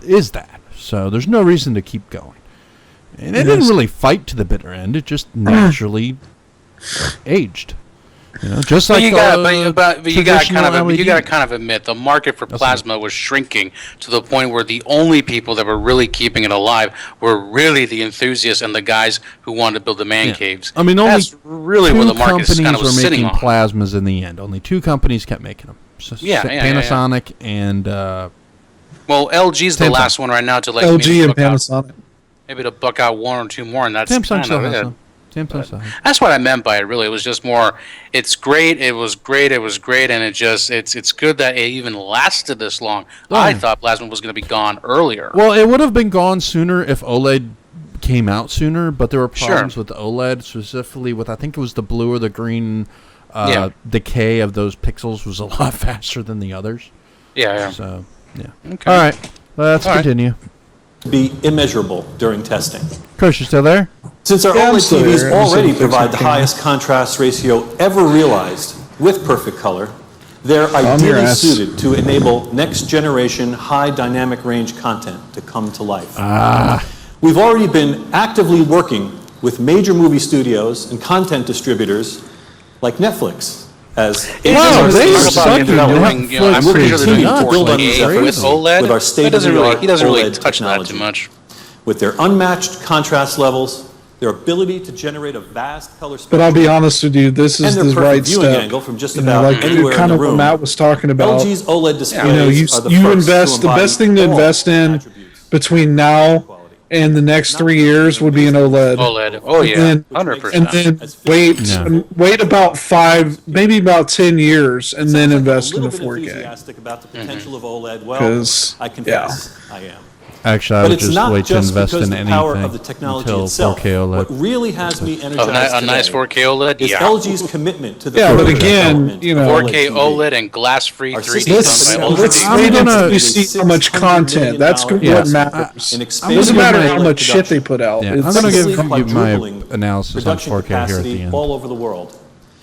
is that. So there's no reason to keep going. And it didn't really fight to the bitter end. It just naturally aged. You know, just like you got to kind of admit the market for plasma was shrinking to the point where the only people that were really keeping it alive were really the enthusiasts and the guys who wanted to build the man caves. I mean, that's really where the market kind of was sitting on. Plasmas in the end. Only two companies kept making them. Panasonic and well, LG's the last one right now to like LG and Panasonic. Maybe to buck out one or two more, and that's Samsung kind of it. That's what I meant by it. Really, it was just more. It's great. It was great. It was great, and it's good that it even lasted this long. I thought plasma was going to be gone earlier. Well, it would have been gone sooner if OLED came out sooner, but there were problems with the OLED, specifically with I think it was the blue or the green. Decay of those pixels was a lot faster than the others. Yeah. So Okay. All right, let's continue. Be immeasurable during testing. Chris, you still there? Since our OLED TVs already provide the highest contrast ratio ever realized with perfect color, they're ideally suited to enable next generation high dynamic range content to come to life. We've already been actively working with major movie studios and content distributors like Netflix. I'm pretty sure they're doing 4K with OLED. With our he doesn't really OLED touch that technology. too much. With their unmatched contrast levels, their ability to generate a vast color spectrum. But I'll be honest with you, this is and the their right perfect viewing step. angle from just about like anywhere kind in of the room. what Matt was talking about. LG's OLED displays are the you first invest. to The best thing to embody invest all in between now and the next 3 years would be an OLED. OLED. Oh yeah, 100%. And then wait about 5, maybe about 10 years, and then invest in a 4K. Enthusiastic about the potential of OLED. Well, 'Cause, I confess, I am. Actually, I But would it's just not wait to just invest because in the anything power of the technology until itself. 4K OLED. What really has me energized a nice today 4K OLED, is yeah. LG's commitment to the Yeah, but further again, development you of know, 4K OLED and glass-free 3D. let's wait until we see how much content. That's what matters. It doesn't matter how much shit they put out. Yeah, It's- I'm going to give you my quadrupling analysis on production 4K here at capacity the end. all over the world.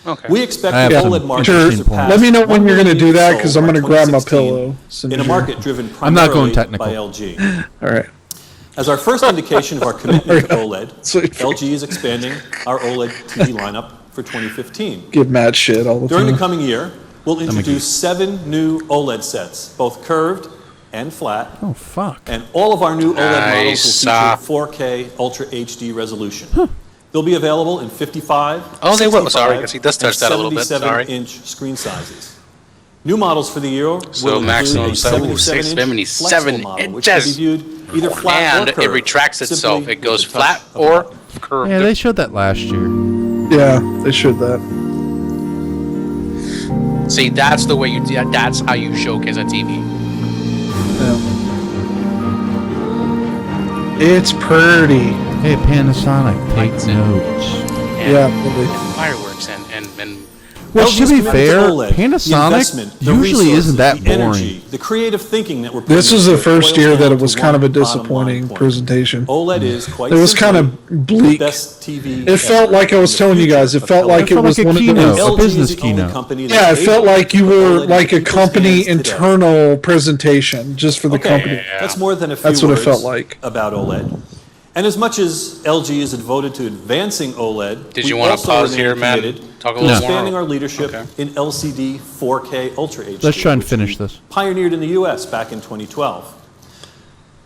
Okay. We expect I have the some OLED market Sure. to surpass Let me know when 1 you're going to million do that, sold because I'm by going to grab my 2016 pillow. in a market driven I'm not going primarily technical. by LG. All right. As our first indication of our commitment to OLED, LG is expanding our OLED TV lineup for 2015. Give Matt shit all the During the time. coming year, we'll introduce 7 new OLED sets, both curved and flat. Oh, fuck. And all of our new OLED models Nice. will feature 4K Ultra HD resolution. They'll be available in 55, Oh, they will. 65, Sorry, 'cause he does touch and that a little bit. Sorry. 77-inch screen sizes. New models for the year So will maximum include a 77 77-inch model, which can be inches. viewed either flat or And curved. it retracts itself. simply It goes with a touch flat of a or button. curved. Yeah, they showed that last year. Yeah, they should that. See, that's the way you. That's how you showcase a TV. It's pretty. Hey, Panasonic, take notes. Yeah, really. Fireworks and Well, to be fair, OLED, the Panasonic investment, the usually isn't that resources, the boring. energy, the creative thinking that we're putting This was the into it first boils year that down it was to kind of a one bottom disappointing line point. presentation. OLED is quite It was kind simply of bleak. the best TV It felt ever. like I was telling you guys. It felt like it was like a one of keynote. those. A LG business is the only keynote. company Yeah, that's it felt able like to you put were OLED in like a people's company hands today. internal presentation just for the Okay, company. that's more than a few That's what it words felt like. about OLED. And as much as LG is devoted to advancing OLED, Did we you wanna also pause remain here, Matt? committed Talk a to little more? expanding our leadership Okay. in LCD 4K Ultra HD. Let's try and which finish we this. Pioneered in the US back in 2012.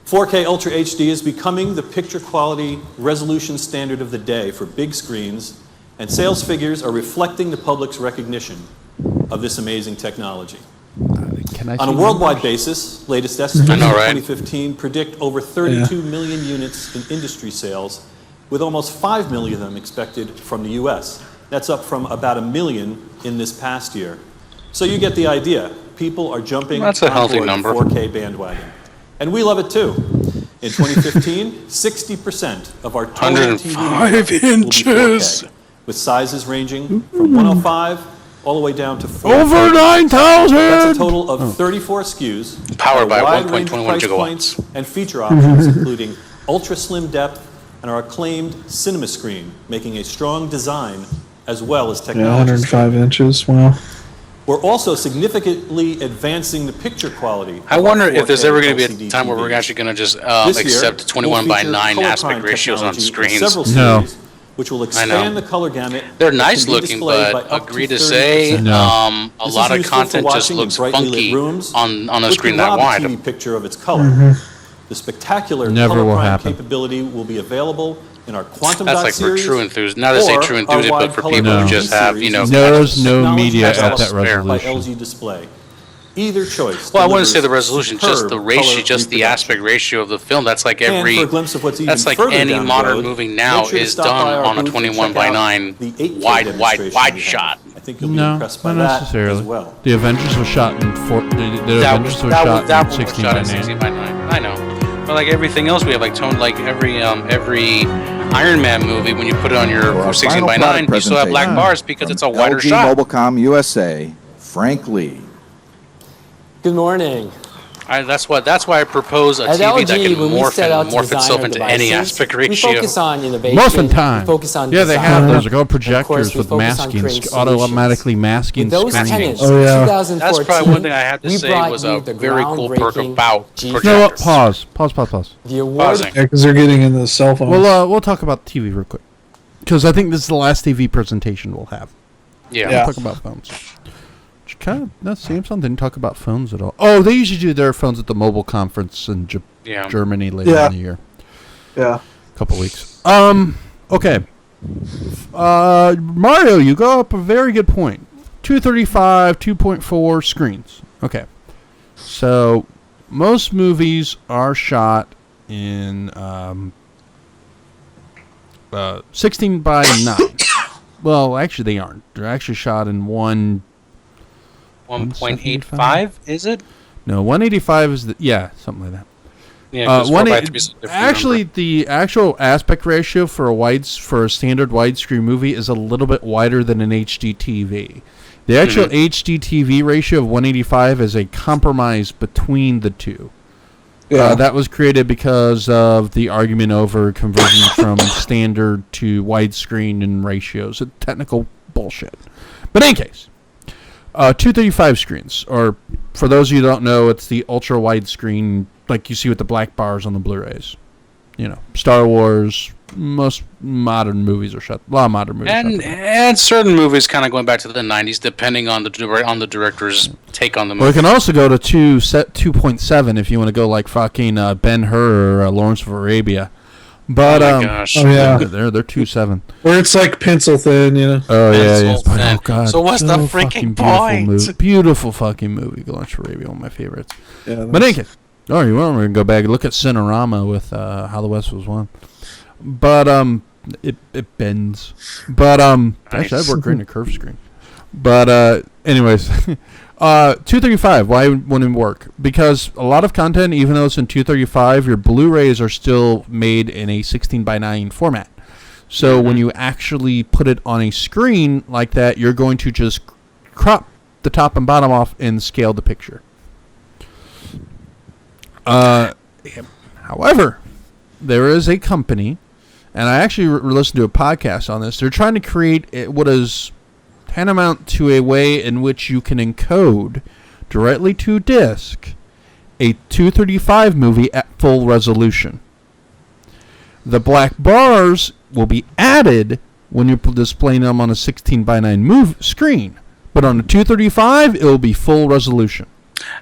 4K Ultra HD is becoming the picture quality resolution standard of the day for big screens, and sales figures are reflecting the public's recognition of this amazing technology. Can I On a see worldwide numbers? basis, latest estimates I know, for right? 2015 predict over 32 million units in industry sales, with almost 5 million of them expected from the US. That's up from about 1 million in this past year. So you get the idea. People are jumping That's a on healthy board the number. 4K bandwagon. And we love it too. In 2015, 60% of our total TV 105 will be 4K, inches. with sizes ranging from 105 all the way down to 4K. Over 9,000! That's a total of 34 SKUs. Powered at a by wide range of 1.21 price gigawatts. points and feature options, including ultra slim depth and our acclaimed cinema screen, making a strong design as well as Yeah, technology. 105 inches. Wow. We're also significantly advancing the picture quality. I of wonder our if there's 4K ever going to be LCD a time where we're TVs. actually going to just This year, accept 21 we'll by feature 9 color aspect prime ratios on technology in screens. several No. series, which will expand the color gamut. They're that nice can be looking, displayed but by up agree to 30%. say, No. a This lot is of useful for content just watching in looks brightly lit funky rooms, on a which screen can that rob wide. a TV picture of its color. The spectacular Never color will prime happen. capability will be available in our quantum That's dot like for series, true enthusiasts. Not to say or true our enthusiasts, but wide for color people who LG just have, series, There's no technology media at developed that by resolution. LG Display. Either choice. Well, I wouldn't say the delivers resolution, just the superb ratio, color just the reproduction. aspect ratio of the film. That's like And every. for a glimpse of what's even That's like further any down the modern road, movie now make sure to is stop by done our on a booth and 21 check by out 9 the 8K wide demonstration we have. shot. I think you'll be No, impressed by not that necessarily. as well. The Avengers was shot in the Avengers was shot that in one was 16 shot by at 9. 16 by 9. I know, but like everything else, we have like every Iron Man movie. When you put it on your For our 16 final by product 9, you still have black presentation bars because it's a from wider LG shot. Mobilecom USA, Frank Lee. Good morning. That's why I propose a At TV LG, that can when we set out to morph design itself our into any devices, aspect we ratio. focus on innovation. Most of the time. We focus on yeah, they design. have those. They go And of projectors course, we with focus on masking, creating automatically masking With those screens. tenants, Oh, yeah. 2014, That's probably one thing I have to we say brought was you a the very cool perk groundbreaking about G- You know what? projectors. Pause. The award. Pausing. Yeah, because they're getting in the cell phones. We'll talk about TV real quick. Because I think this is the last TV presentation we'll have. Yeah. We'll talk about phones. Samsung didn't talk about phones at all. Oh, they usually do their phones at the mobile conference in Germany later in the year. Yeah. A couple weeks. Okay. Mario, you go up a very good point. 235, 2.4 screens. Okay. So, most movies are shot in 16 by 9. Well, actually, they aren't. They're actually shot in 1.85, is it? No, 185 is something like that. Yeah, 'cause 4:3 is a different actually, number. the actual aspect ratio for a standard widescreen movie is a little bit wider than an HD TV. The actual HD TV ratio of 185 is a compromise between the two. Yeah. That was created because of the argument over conversion from standard to widescreen and ratios. Technical bullshit. But in any case, 235 screens, or for those of you who don't know, it's the ultra wide screen like you see with the black bars on the Blu-rays. You know, Star Wars, most modern movies are shot. A lot of modern movies. And certain movies kind of going back to the 90s, depending on the director's take on the movie. Well, we can also go to 2.7 if you want to go like fucking Ben-Hur or Lawrence of Arabia. But oh my gosh. Oh yeah, they're 2.7. Where it's like pencil thin, you know. Oh yeah. Thin. Oh god. So what's the freaking point? Beautiful fucking movie, Lawrence of Arabia, one of my favorites. Yeah. But anyway, you want to go back and look at Cinerama with How the West Was Won. But it bends. But actually, that worked great in a curved screen. But anyways, 235. Why wouldn't it work? Because a lot of content, even though it's in 235, your Blu-rays are still made in a 16 by 9 format. So when you actually put it on a screen like that, you're going to just crop the top and bottom off and scale the picture. However, there is a company, and I actually listened to a podcast on this. They're trying to create what is tantamount to a way in which you can encode directly to disk a 235 movie at full resolution. The black bars will be added when you're displaying them on a 16 by 9 screen, but on a 235 it will be full resolution.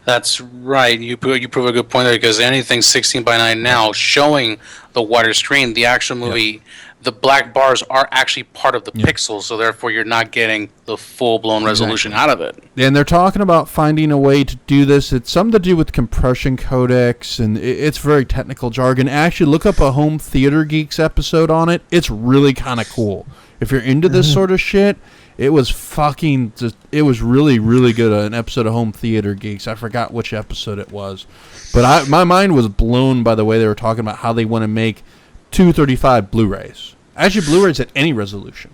That's right. You prove a good point there, because anything 16 by 9 now showing the wider screen, the actual movie, the black bars are actually part of the pixels, so therefore you're not getting the full-blown resolution out of it. And they're talking about finding a way to do this. It's something to do with compression codecs, and it's very technical jargon. Actually, look up a Home Theater Geeks episode on it. It's really kind of cool. If you're into this sort of shit, it was it was really, really good. An episode of Home Theater Geeks. I forgot which episode it was. But my mind was blown by the way they were talking about how they want to make 235 Blu-rays. Actually, Blu-rays at any resolution.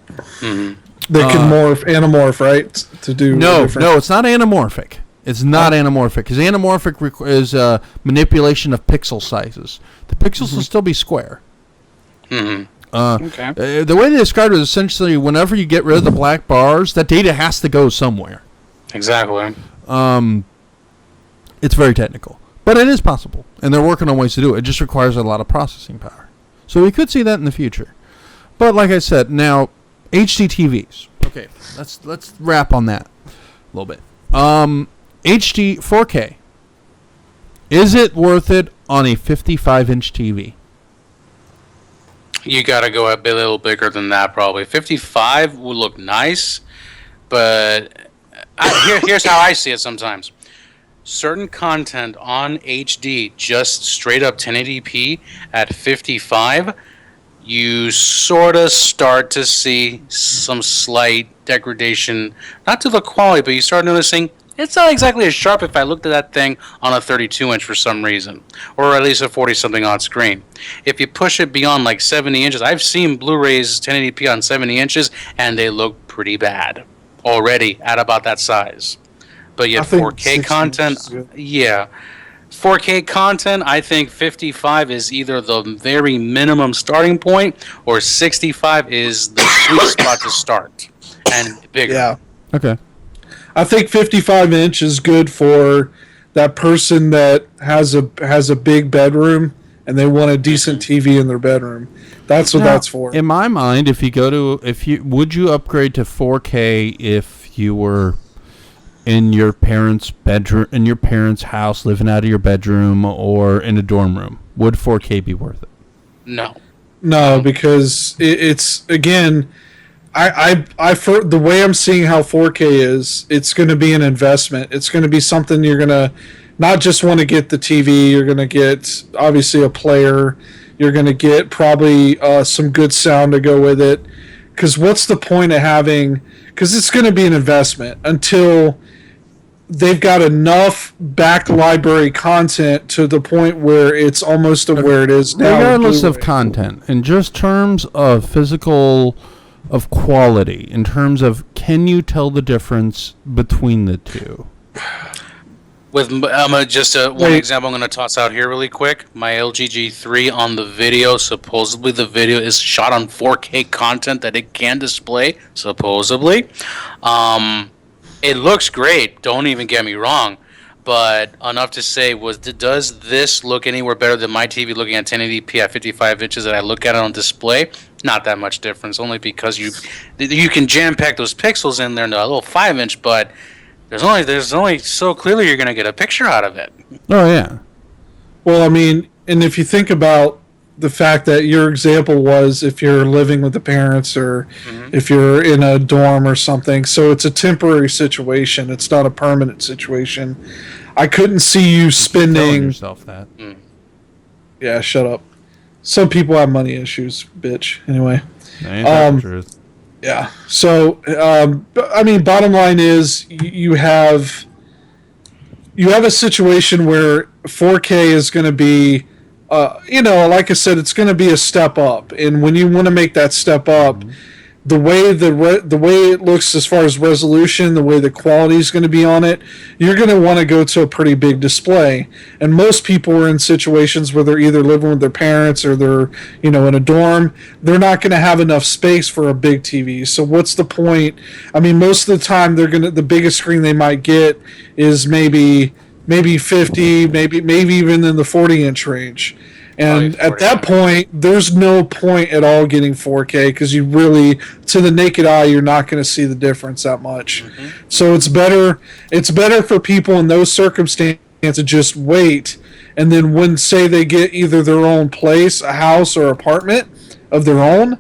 Mm-hmm. They can anamorph, right? To do no, it's not anamorphic. It's not anamorphic, because anamorphic is manipulation of pixel sizes. The pixels will still be square. Mm-hmm. Okay. The way they described it is essentially whenever you get rid of the black bars, that data has to go somewhere. Exactly. It's very technical, but it is possible, and they're working on ways to do it. It just requires a lot of processing power. So we could see that in the future. But like I said, now HD TVs. Okay, let's wrap on that a little bit. HD 4K. Is it worth it on a 55-inch TV? You got to go a little bigger than that, probably. 55 would look nice, but here's how I see it sometimes. Certain content on HD, just straight up 1080p at 55, you sort of start to see some slight degradation, not to the quality, but you start noticing it's not exactly as sharp if I looked at that thing on a 32-inch for some reason, or at least a 40-something on screen. If you push it beyond like 70 inches, I've seen Blu-rays 1080p on 70 inches, and they look pretty bad already at about that size. but yet 4K content, 4K content, I think 55 is either the very minimum starting point or 65 is the sweet spot to start and bigger. Yeah. Okay. I think 55-inch is good for that person that has a big bedroom and they want a decent TV in their bedroom. That's what that's for. In my mind, would you upgrade to 4K if you were in your parents' bedroom, in your parents' house, living out of your bedroom, or in a dorm room? Would 4K be worth it? No, because it's again, for the way I'm seeing how 4K is, it's going to be an investment. It's going to be something you're going to not just want to get the TV. You're going to get obviously a player. You're going to get probably some good sound to go with it. Because what's the point of having? Because it's going to be an investment until they've got enough back library content to the point where it's almost where it is now. Regardless of content, in just terms of of quality, in terms of can you tell the difference between the two? With just one example I'm going to toss out here really quick. My LG G3 on the video, supposedly the video is shot on 4K content that it can display, supposedly. It looks great, don't even get me wrong, but enough to say, does this look anywhere better than my TV looking at 1080p at 55 inches that I look at it on display? Not that much difference, only because you can jam-pack those pixels in there in a little 5-inch, but there's only so clearly you're going to get a picture out of it. Oh, yeah. Well, I mean, and if you think about the fact that your example was if you're living with the parents or if you're in a dorm or something, so it's a temporary situation. It's not a permanent situation. I couldn't see you spending... Telling yourself that. Yeah, shut up. Some people have money issues, bitch. Anyway. Ain't that the truth? Yeah. So, I mean, bottom line is you have a situation where 4K is going to be, like I said, it's going to be a step up. And when you want to make that step up, the way it looks as far as resolution, the way the quality is going to be on it, you're going to want to go to a pretty big display. And most people are in situations where they're either living with their parents or they're, in a dorm. They're not going to have enough space for a big TV. So what's the point? I mean, most of the time the biggest screen they might get is maybe 50, maybe even in the 40-inch range. And at that point, there's no point at all getting 4K because you really, to the naked eye, you're not going to see the difference that much. So it's better for people in those circumstances to just wait. And then when, say, they get either their own place, a house or apartment of their own,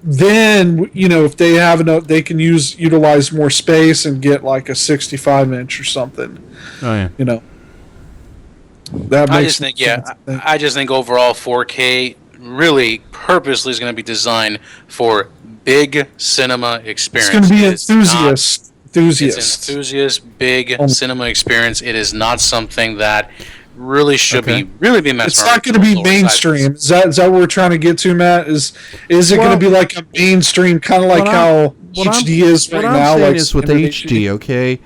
then, if they have enough, they can utilize more space and get like a 65-inch or something. Oh, yeah. That makes I just think overall 4K really purposely is going to be designed for big cinema experience. It's going to be enthusiast. It's enthusiast, big cinema experience. It is not something that really should be messed. It's not going to be mainstream. Is that what we're trying to get to, Matt? Is it going to be like a mainstream, kind of like how HD is right now? What I'm saying is with HD, okay.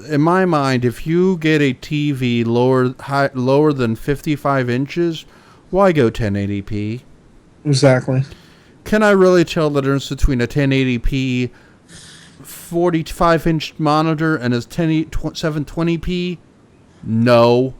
In my mind, if you get a TV lower than 55 inches, why go 1080p? Exactly. Can I really tell the difference between a 1080p 45-inch monitor and a 720p? No.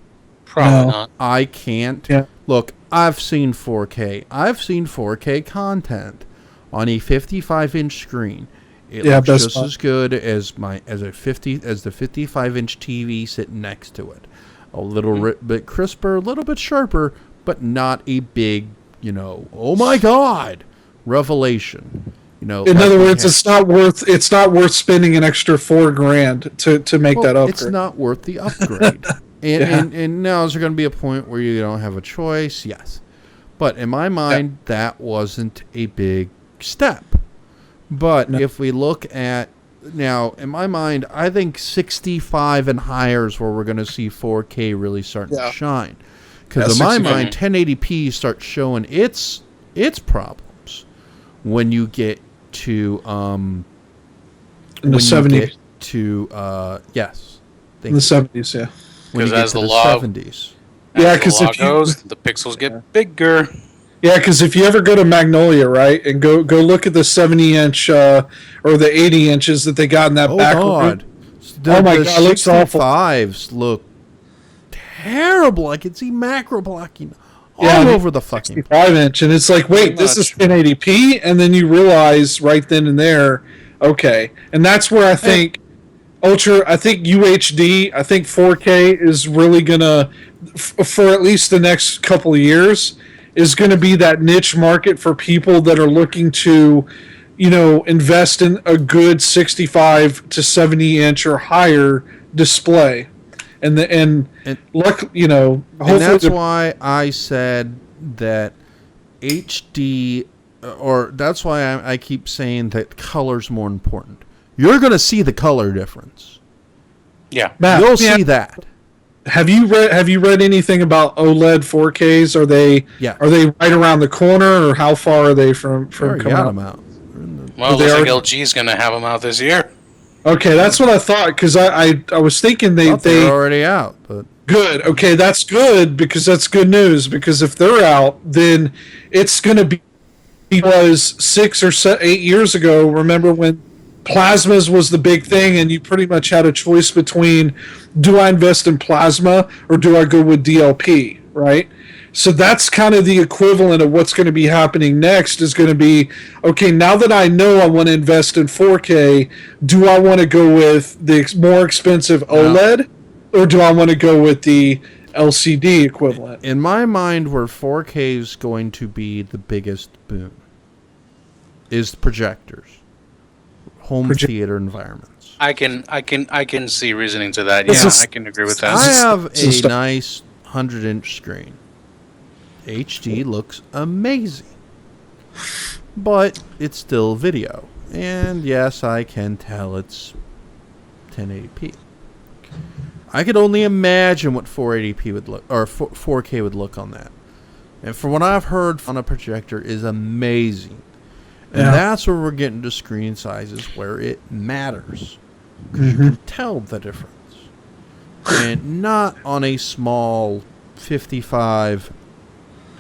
Probably not. I can't. Yeah. Look, I've seen 4K. I've seen 4K content on a 55-inch screen. It looks just as good as the 55-inch TV sitting next to it. A little bit crisper, a little bit sharper, but not a big, oh my God, revelation. In other words, it's not worth spending an extra $4,000 to make that upgrade. It's not worth the upgrade. And now is there going to be a point where you don't have a choice? Yes. But in my mind, that wasn't a big step. But if we look at now, in my mind, I think 65 and higher is where we're going to see 4K really starting to shine. Because in my mind, 1080p starts showing its problems when you get to in the 70. to yes, in the 70s, yeah. Because as the law 70s. Yeah, because if goes, the pixels get bigger. Yeah, because if you ever go to Magnolia, right, and go look at the 70-inch or the 80 inches that they got in that back room. Oh my God, it looks awful. 65s look terrible. I can see macro blocking all over the fucking 65-inch, and it's like, wait, this is 1080p, and then you realize right then and there, okay, and that's where I think UHD, I think 4K is really gonna, for at least the next couple of years, is going to be that niche market for people that are looking to, invest in a good 65 to 70 inch or higher display, and look, hopefully. And that's why I said that HD, or that's why I keep saying that color's more important. You're going to see the color difference. Yeah, Matt, you'll see that. Have you read anything about OLED 4Ks? Are they right around the corner, or how far are they from coming out? Well, it looks like LG is going to have them out this year. Okay, that's what I thought, because I was thinking they're already out. But good. Okay, that's good, because that's good news. Because if they're out, then it's going to be, because 6 or 8 years ago, remember when plasmas was the big thing, and you pretty much had a choice between, do I invest in plasma or do I go with DLP, right? So that's kind of the equivalent of what's going to be happening next, is going to be, okay, now that I know I want to invest in 4K, do I want to go with the more expensive OLED, or do I want to go with the LCD equivalent? In my mind, where 4K is going to be the biggest boom is projectors. Home theater environments. I can see reasoning to that. Yeah, I can agree with that. I have a nice 100-inch screen. HD looks amazing, but it's still video. And yes, I can tell it's 1080p. I could only imagine what 480p would look, or 4K would look on that. And from what I've heard on a projector is amazing. And that's where we're getting to screen sizes where it matters. Because you can tell the difference. And not on a small 55,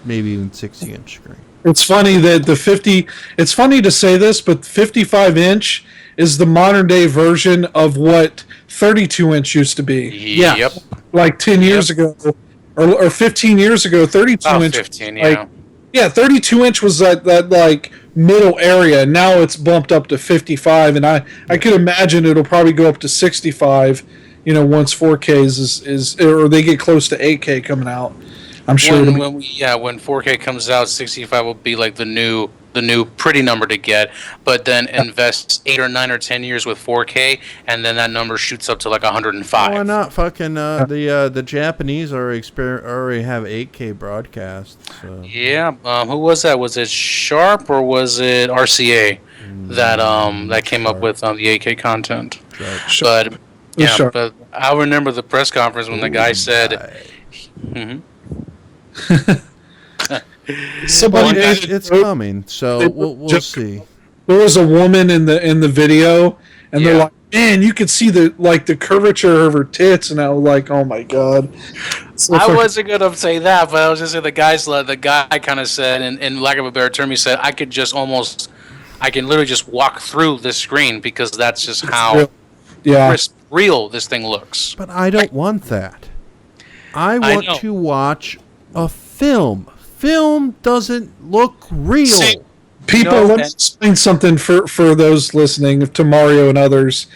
maybe even 60-inch screen. It's funny that it's funny to say this, but 55-inch is the modern-day version of what 32-inch used to be. Yep. Like 10 years ago, or 15 years ago, 32-inch. 15, yeah. Yeah, 32-inch was that like middle area. Now it's bumped up to 55, and I could imagine it'll probably go up to 65. Once 4K is or they get close to 8K coming out. I'm sure. When 4K comes out, 65 will be like the new pretty number to get. But then invest 8 or 9 or 10 years with 4K, and then that number shoots up to like 105. Why not? Fucking the Japanese already have 8K broadcasts. So. Yeah. Who was that? Was it Sharp or was it RCA that came up with the 8K content? But but I remember the press conference when the guy said. It's coming, so we'll see. There was a woman in the video, and they're like, "Man, you could see the curvature of her tits," and I was like, "Oh my god." I wasn't gonna say that, but I was just saying the guy kind of said, in lack of a better term, he said, I can literally just walk through this screen because that's just how crisp, real this thing looks. But I don't want that. I want to watch a film. Film doesn't look real. See, let's explain something for those listening, to Mario and others.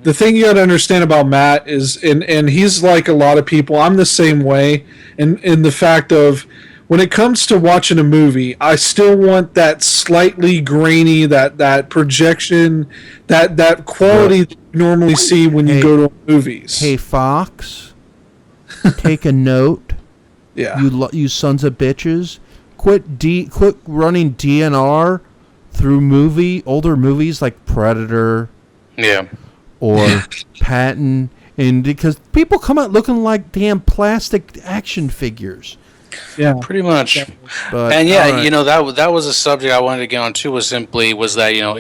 The thing you got to understand about Matt is, and he's like a lot of people, I'm the same way, in the fact of, when it comes to watching a movie, I still want that slightly grainy, that projection, that quality that you normally see when you go to movies. Hey, Fox, take a note. Yeah, you sons of bitches, quit running DNR through older movies like Predator, or Patton, and because people come out looking like damn plastic action figures. Yeah, pretty much. But, and that was a subject I wanted to get on too. Was that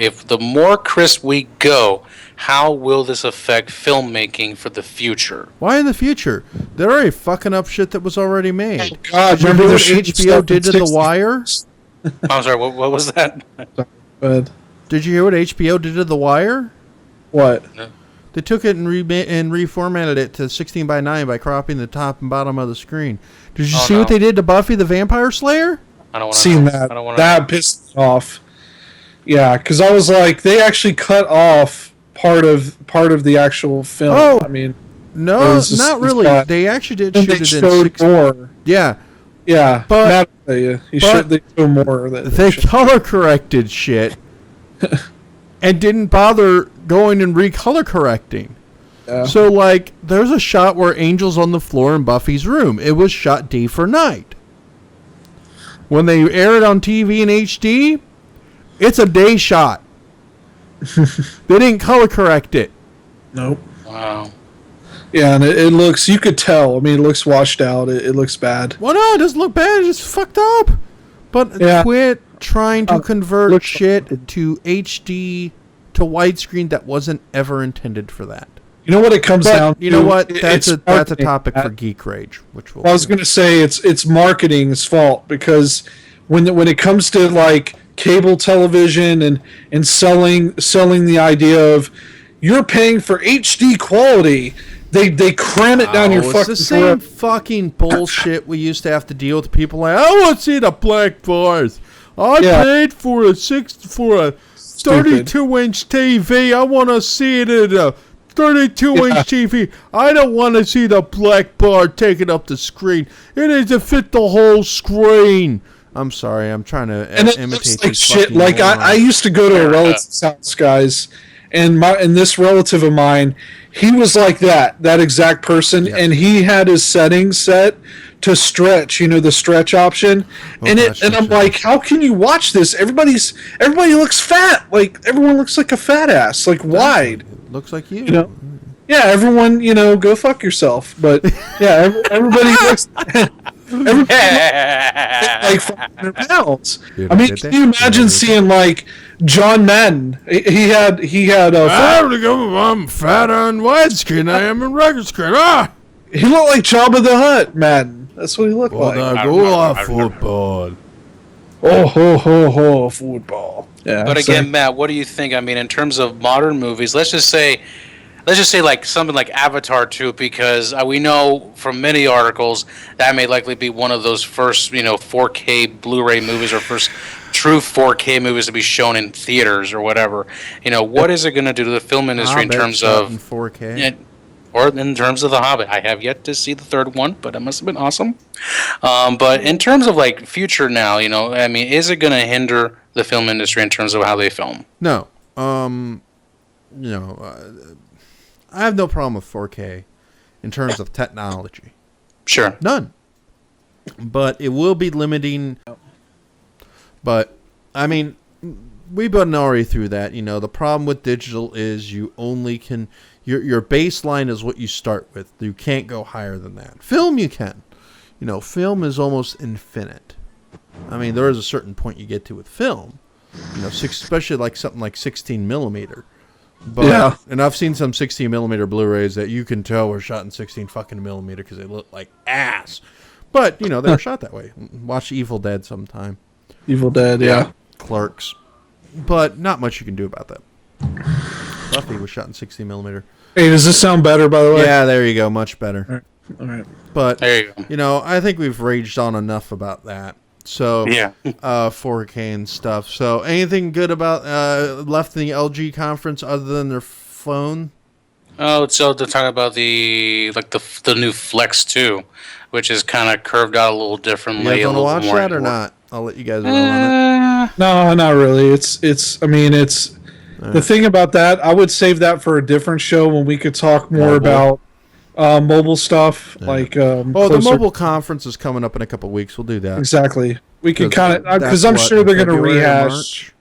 if the more crisp we go, how will this affect filmmaking for the future? Why in the future? They're already fucking up shit that was already made. God, did you hear what HBO did to The Wire? I'm sorry, what was that? Did you hear what HBO did to The Wire? What? No. They took it and reformatted it to 16 by 9 by cropping the top and bottom of the screen. Did you see what they did to Buffy the Vampire Slayer? I don't want to seen that. That pissed me off. Yeah, because I was like, they actually cut off part of the actual film. Oh, I mean, no, not really. They actually did shoot it in 6 more. Yeah, yeah, but they show more. They color corrected shit and didn't bother going and recolor correcting. Yeah. So, like, there's a shot where Angel's on the floor in Buffy's room. It was shot day for night. When they air it on TV in HD, it's a day shot. They didn't color correct it. Nope. Wow. Yeah, and it looks, you could tell. I mean, it looks washed out. It looks bad. Well, no, it doesn't look bad. It's just fucked up. But quit trying to convert shit to HD to widescreen that wasn't ever intended for that. You know what it comes down to? You know what? That's a topic for Geek Rage, which I was going to say it's marketing's fault, because when it comes to like cable television and selling the idea of you're paying for HD quality, they cram it down your fucking throat. It's the same fucking bullshit we used to have to deal with. People like, I want to see the black bars. I paid for a 32-inch TV. I want to see it at a 32-inch TV. I don't want to see the black bar taking up the screen. It needs to fit the whole screen. I'm sorry. I'm trying to imitate like these shit. fucking Like I used to go to a relative's house, guys, and this relative of mine, he was like that exact person, and he had his settings set to stretch, the stretch option, and I'm like, how can you watch this? Everybody looks fat, like everyone looks like a fat ass, like wide. Looks like you. Yeah, everyone, go fuck yourself. But yeah, everybody looks. Everybody like 500 pounds. I mean, can you imagine seeing like John Madden? He had. I'm fatter on widescreen. I am in regular screen. He looked like Jabba the Hutt, Madden. That's what he looked like. Football. Oh, football. Yeah. But again, Matt, what do you think? I mean, in terms of modern movies, let's just say like something like Avatar 2, because we know from many articles that may likely be one of those first, 4K Blu-ray movies, or first true 4K movies to be shown in theaters or whatever. What is it going to do to the film industry in terms of 4K? Or in terms of The Hobbit? I have yet to see the third one, but it must have been awesome. But in terms of like future now, I mean, is it going to hinder the film industry in terms of how they film? No. I have no problem with 4K in terms of technology. Sure. None. But it will be limiting. But, I mean, we've been already through that. The problem with digital is you only can... Your baseline is what you start with. You can't go higher than that. Film, you can. Film is almost infinite. I mean, there is a certain point you get to with film. Especially like something like 16 millimeter. But, yeah. And I've seen some 16 millimeter Blu-rays that you can tell were shot in 16 fucking millimeter because they look like ass. But, they were shot that way. Watch Evil Dead sometime. Evil Dead, yeah. Clerks. But not much you can do about that. Buffy was shot in 16 millimeter. Hey, does this sound better, by the way? Yeah, there you go. Much better. All right. But, there you go. I think we've raged on enough about that. So, 4K and stuff. So, anything good about left in the LG conference other than their phone? Oh, so they're talking about the new Flex 2, which is kind of curved out a little differently. You guys want to watch that or not? I'll let you guys roll on it. No, not really. It's the thing about that. I would save that for a different show when we could talk more about mobile stuff. Yeah. Like the mobile conference is coming up in a couple of weeks. We'll do that. Exactly. We could kind of, because I'm sure they're going to rehash.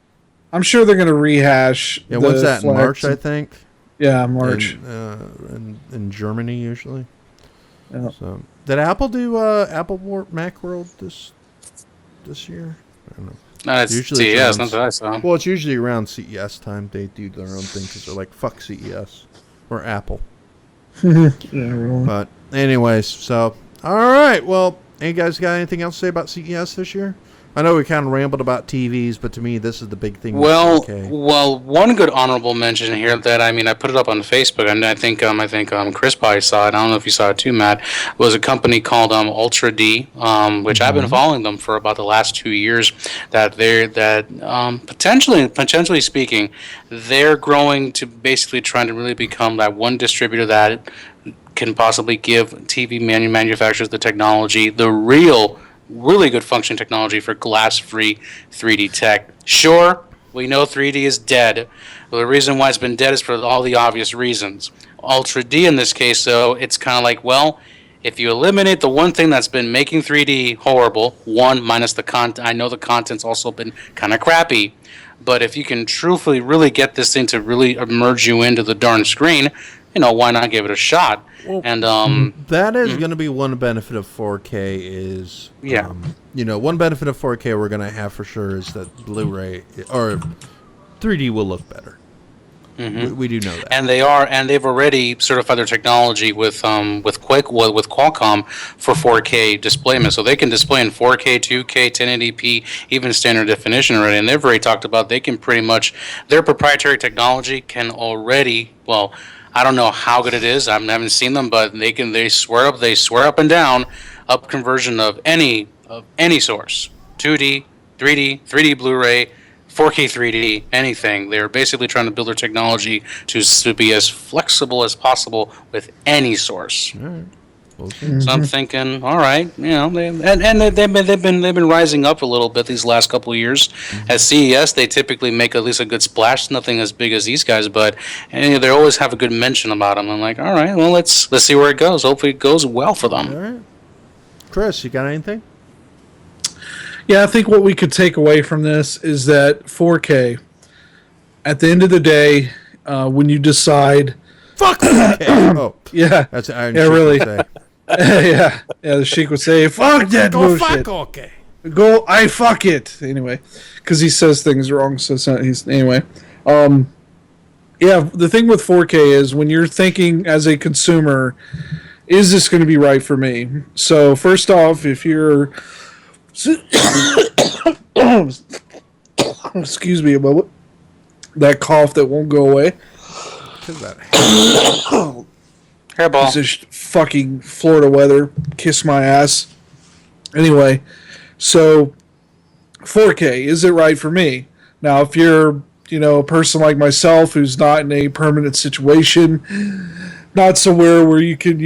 I'm sure they're going to rehash. Yeah, when's that? In March, I think. Yeah, March. In Germany usually. Yeah. So, did Apple do Apple Mac World this year? I don't know. That's usually CES, not that I saw. Well, it's usually around CES time. They do their own thing because they're like, fuck CES or Apple. Yeah, really. But anyways, so all right. Well, you guys got anything else to say about CES this year? I know we kind of rambled about TVs, but to me, this is the big thing. Well, one good honorable mention here that I put it up on Facebook, and I think Chris probably saw it. I don't know if you saw it too, Matt. It was a company called Ultra D, which I've been following them for about the last 2 years. Potentially speaking, they're growing to basically trying to really become that one distributor that can possibly give TV manufacturers the technology, the really good function technology for glass-free 3D tech. Sure, we know 3D is dead. Well, the reason why it's been dead is for all the obvious reasons. Ultra D in this case, though, it's kind of like, well, if you eliminate the one thing that's been making 3D horrible, one, minus the content, I know the content's also been kind of crappy, but if you can truthfully really get this thing to really immerse you into the darn screen, why not give it a shot? Well, and that is going to be one benefit of 4K is, one benefit of 4K we're going to have for sure is that Blu-ray or 3D will look better. We do know that, and they've already certified their technology with Qualcomm for 4K displayment, so they can display in 4K, 2K, 1080p, even standard definition already. And they've already talked about they can pretty much their proprietary technology can already I don't know how good it is. I haven't seen them, but they swear up and down up conversion of any source, 2D, 3D Blu-ray, 4K 3D, anything. They're basically trying to build their technology to be as flexible as possible with any source. All right. Okay. So I'm thinking, all right, they've been rising up a little bit these last couple of years. At CES, they typically make at least a good splash. Nothing as big as these guys, but they always have a good mention about them. I'm like, all right, well, let's see where it goes. Hopefully, it goes well for them. All right, Chris, you got anything? Yeah, I think what we could take away from this is that 4K, at the end of the day, when you decide, fuck 4K. Oh, yeah, that's Iron yeah, Sheik really. would say. yeah, the Sheik would say, "Fuck that bullshit." Go fuck 4K. Go, I fuck it anyway, because he says things wrong. So he's anyway. Yeah, the thing with 4K is when you're thinking as a consumer, is this going to be right for me? So first off, if you're excuse me a moment, that cough that won't go away. Hairball. This is fucking Florida weather. Kiss my ass. Anyway, so 4K, is it right for me? Now, if you're, a person like myself who's not in a permanent situation, not somewhere where you can,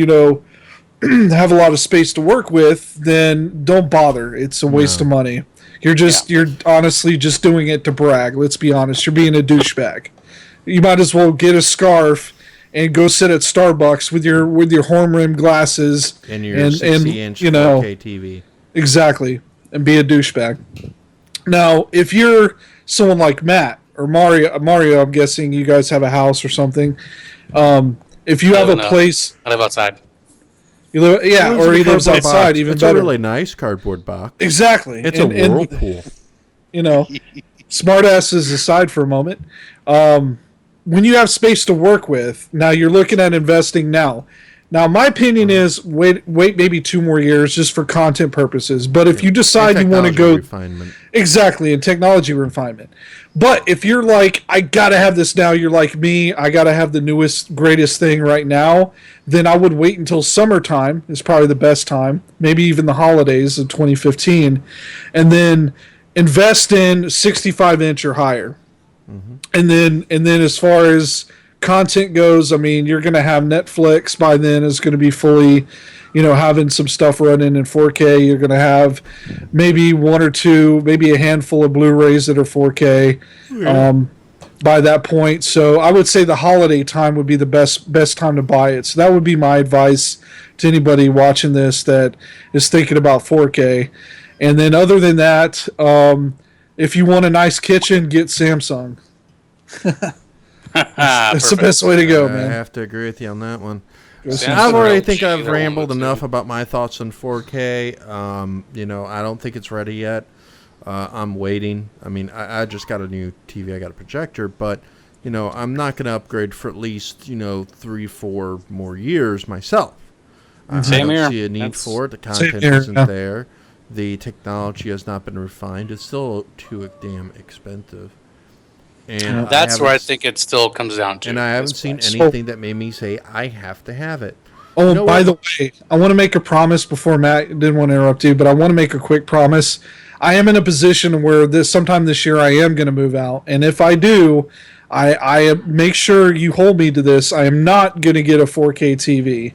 have a lot of space to work with, then don't bother. It's a waste of money. You're honestly just doing it to brag. Let's be honest. You're being a douchebag. You might as well get a scarf and go sit at Starbucks with your horn rimmed glasses and your 60-inch 4K TV. Exactly, and be a douchebag. Now, if you're someone like Matt or Mario, I'm guessing you guys have a house or something. If you have a place, I live outside. You live, or he lives outside. Box. Even it's better. a really nice cardboard box. Exactly, it's a whirlpool. Smartasses aside for a moment. When you have space to work with, now you're looking at investing now. Now, my opinion is wait maybe 2 more years just for content purposes. But if you decide you want to go refinement. Exactly, in technology refinement. But if you're like, I gotta have this now, you're like me, I gotta have the newest, greatest thing right now, then I would wait until summertime is probably the best time, maybe even the holidays of 2015, and then invest in 65-inch or higher. And then as far as content goes, I mean, you're going to have Netflix by then is going to be fully, having some stuff running in 4K. You're going to have maybe 1 or 2, maybe a handful of Blu-rays that are 4K by that point. So I would say the holiday time would be the best time to buy it. So that would be my advice to anybody watching this that is thinking about 4K. And then other than that, if you want a nice kitchen, get Samsung. That's the best way to go, man. I have to agree with you on that one. I've rambled enough about my thoughts on 4K. I don't think it's ready yet. I'm waiting. I mean, I just got a new TV. I got a projector, but I'm not going to upgrade for at least 3-4 more years myself. I don't see a need for it. The content isn't there. The technology has not been refined. It's still too damn expensive. And that's where I think it still comes down to. And I haven't seen anything that made me say I have to have it. Oh, by the way, I want to make a promise before Matt. Didn't want to interrupt you, but I want to make a quick promise. I am in a position where sometime this year I am going to move out, and if I do, I make sure you hold me to this. I am not going to get a 4K TV.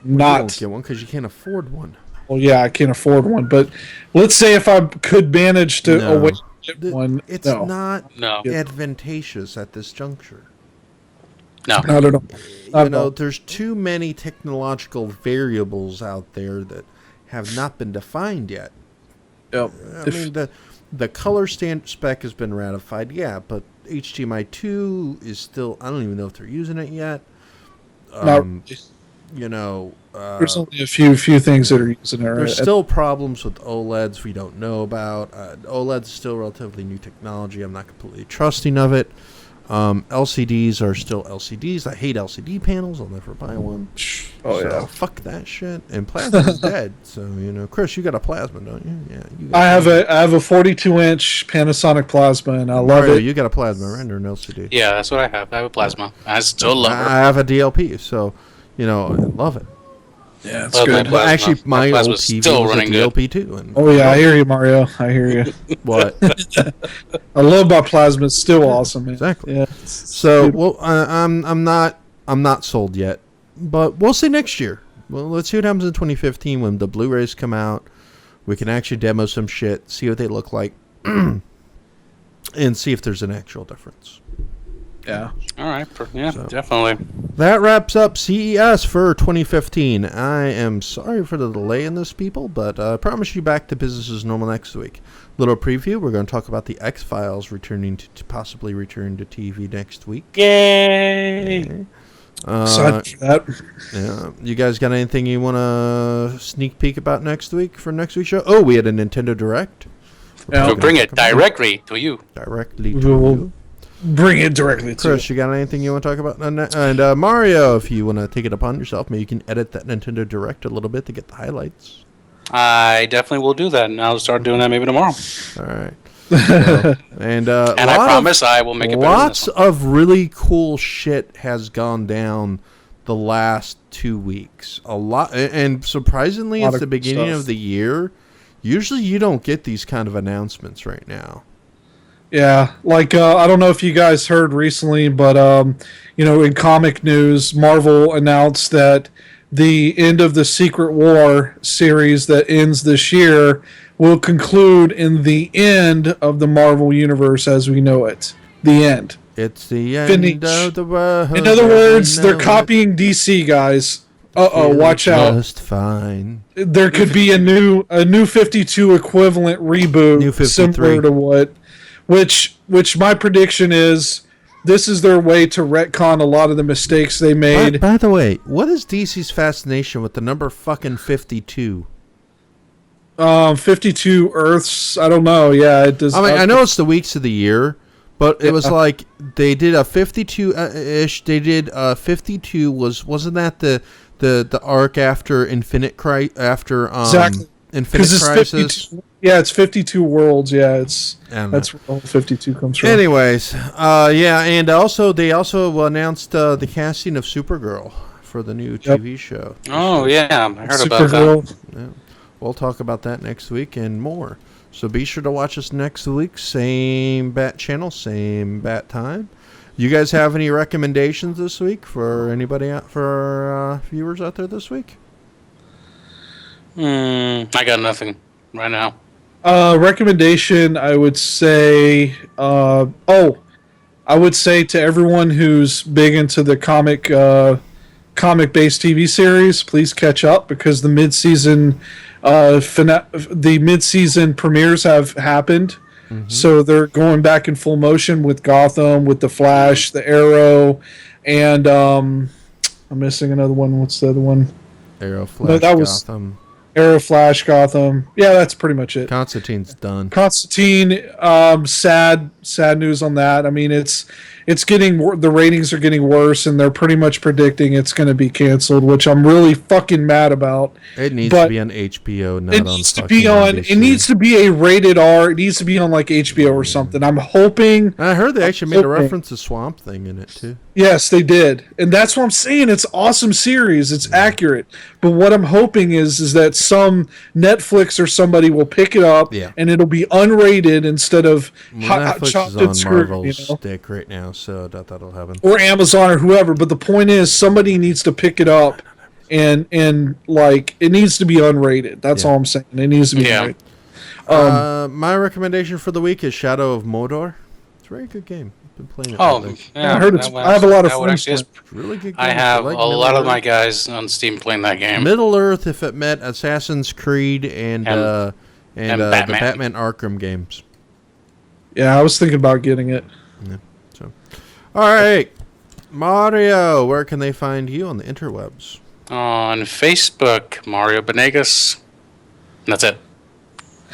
You don't get one because you can't afford one. Well, yeah, I can't afford one, but let's say if I could manage to get one, it's not advantageous at this juncture. No, not at all. There's too many technological variables out there that have not been defined yet. Yep. I mean, the color spec has been ratified, yeah, but HDMI 2 is still, I don't even know if they're using it yet. There's only a few things that are using it. There's still problems with OLEDs we don't know about. OLED's still relatively new technology. I'm not completely trusting of it. LCDs are still LCDs. I hate LCD panels. I'll never buy one. Fuck that shit. And plasma's dead. So Chris, you got a plasma, don't you? Yeah. I have a 42-inch Panasonic plasma, and I love it. You got a plasma, right, or an LCD? Yeah, that's what I have. I have a plasma. I still love it. I have a DLP, so I love it. Yeah, it's good. Well, actually, my old TV still was a DLP too. And I hear you, Mario. I hear you. What? I love my plasma. It's still awesome, man. Exactly. Yeah. So, I'm not sold yet, but we'll see next year. Well, let's see what happens in 2015 when the Blu-rays come out. We can actually demo some shit, see what they look like, and see if there's an actual difference. Yeah. All right. Yeah, definitely. That wraps up CES for 2015. I am sorry for the delay in this, people, but I promise you back to business as normal next week. Little preview. We're going to talk about the X-Files returning to possibly return to TV next week. Yay! Okay. Excited for that. Yeah. You guys got anything you want to sneak peek about next week for next week's show? Oh, we had a Nintendo Direct. We'll bring it directly to you. Directly to you. Bring it directly to Chris, you got anything you want to talk about? And Mario, if you want to take it upon yourself, maybe you can edit that Nintendo Direct a little bit to get the highlights. I definitely will do that, and I'll start doing that maybe tomorrow. All right. And I promise I will make it better. Lots of really cool shit has gone down the last 2 weeks. A lot, and surprisingly, it's the beginning of the year. Usually, you don't get these kind of announcements right now. Yeah, like I don't know if you guys heard recently, but in comic news, Marvel announced that the end of the Secret War series that ends this year will conclude in the end of the Marvel universe as we know it. The end. It's the end of the world. In other words, they're copying DC, guys. Watch out. Just fine. There could be a new 52 equivalent reboot, New 53. similar to what. Which my prediction is this is their way to retcon a lot of the mistakes they made. By the way, what is DC's fascination with the number fucking 52? 52 Earths. I don't know. Yeah, it does. I mean, I know it's the weeks of the year, but it was like they did a 52-ish. They did 52. Wasn't that the arc after Infinite Crisis? Exactly. Infinite Crisis. It's 52 worlds. Yeah, that's where all 52 comes from. Anyways, and they also announced the casting of Supergirl for the new TV show. Oh yeah, I heard about that. Yeah. We'll talk about that next week and more. So be sure to watch us next week. Same bat channel, same bat time. You guys have any recommendations this week for anybody for our viewers out there this week? I got nothing right now. Recommendation, I would say. I would say to everyone who's big into the comic-based TV series, please catch up because the mid-season premieres have happened. Mm-hmm. So they're going back in full motion with Gotham, with the Flash, the Arrow, and I'm missing another one. What's the other one? Arrow, Flash, Gotham. Arrow, Flash, Gotham. Yeah, that's pretty much it. Constantine's done. Constantine, sad news on that. I mean, it's getting the ratings are getting worse, and they're pretty much predicting it's going to be canceled, which I'm really fucking mad about. It needs to be on HBO, not it on needs to fucking be on. NBC. It needs to be a rated R. It needs to be on like HBO or something. I'm hoping. I heard they actually made a reference to Swamp Thing in it too. Yes, they did, and that's what I'm saying. It's awesome series. It's accurate, but what I'm hoping is that some Netflix or somebody will pick it up, and it'll be unrated instead of Netflix is on Marvel's stick right now, so I doubt that'll happen. Or Amazon or whoever. But the point is, somebody needs to pick it up, and like it needs to be unrated. That's all I'm saying. It needs to be unrated. My recommendation for the week is Shadow of Mordor. It's a very good game. Been playing it. I heard it's. I have a lot of friends. It's a really good game. I have a lot of my guys on Steam playing that game. Middle Earth, if it met Assassin's Creed and the Batman Arkham games. Yeah, I was thinking about getting it. Yeah, so, all right, Mario, where can they find you on the interwebs? On Facebook, Mario Benegas. That's it.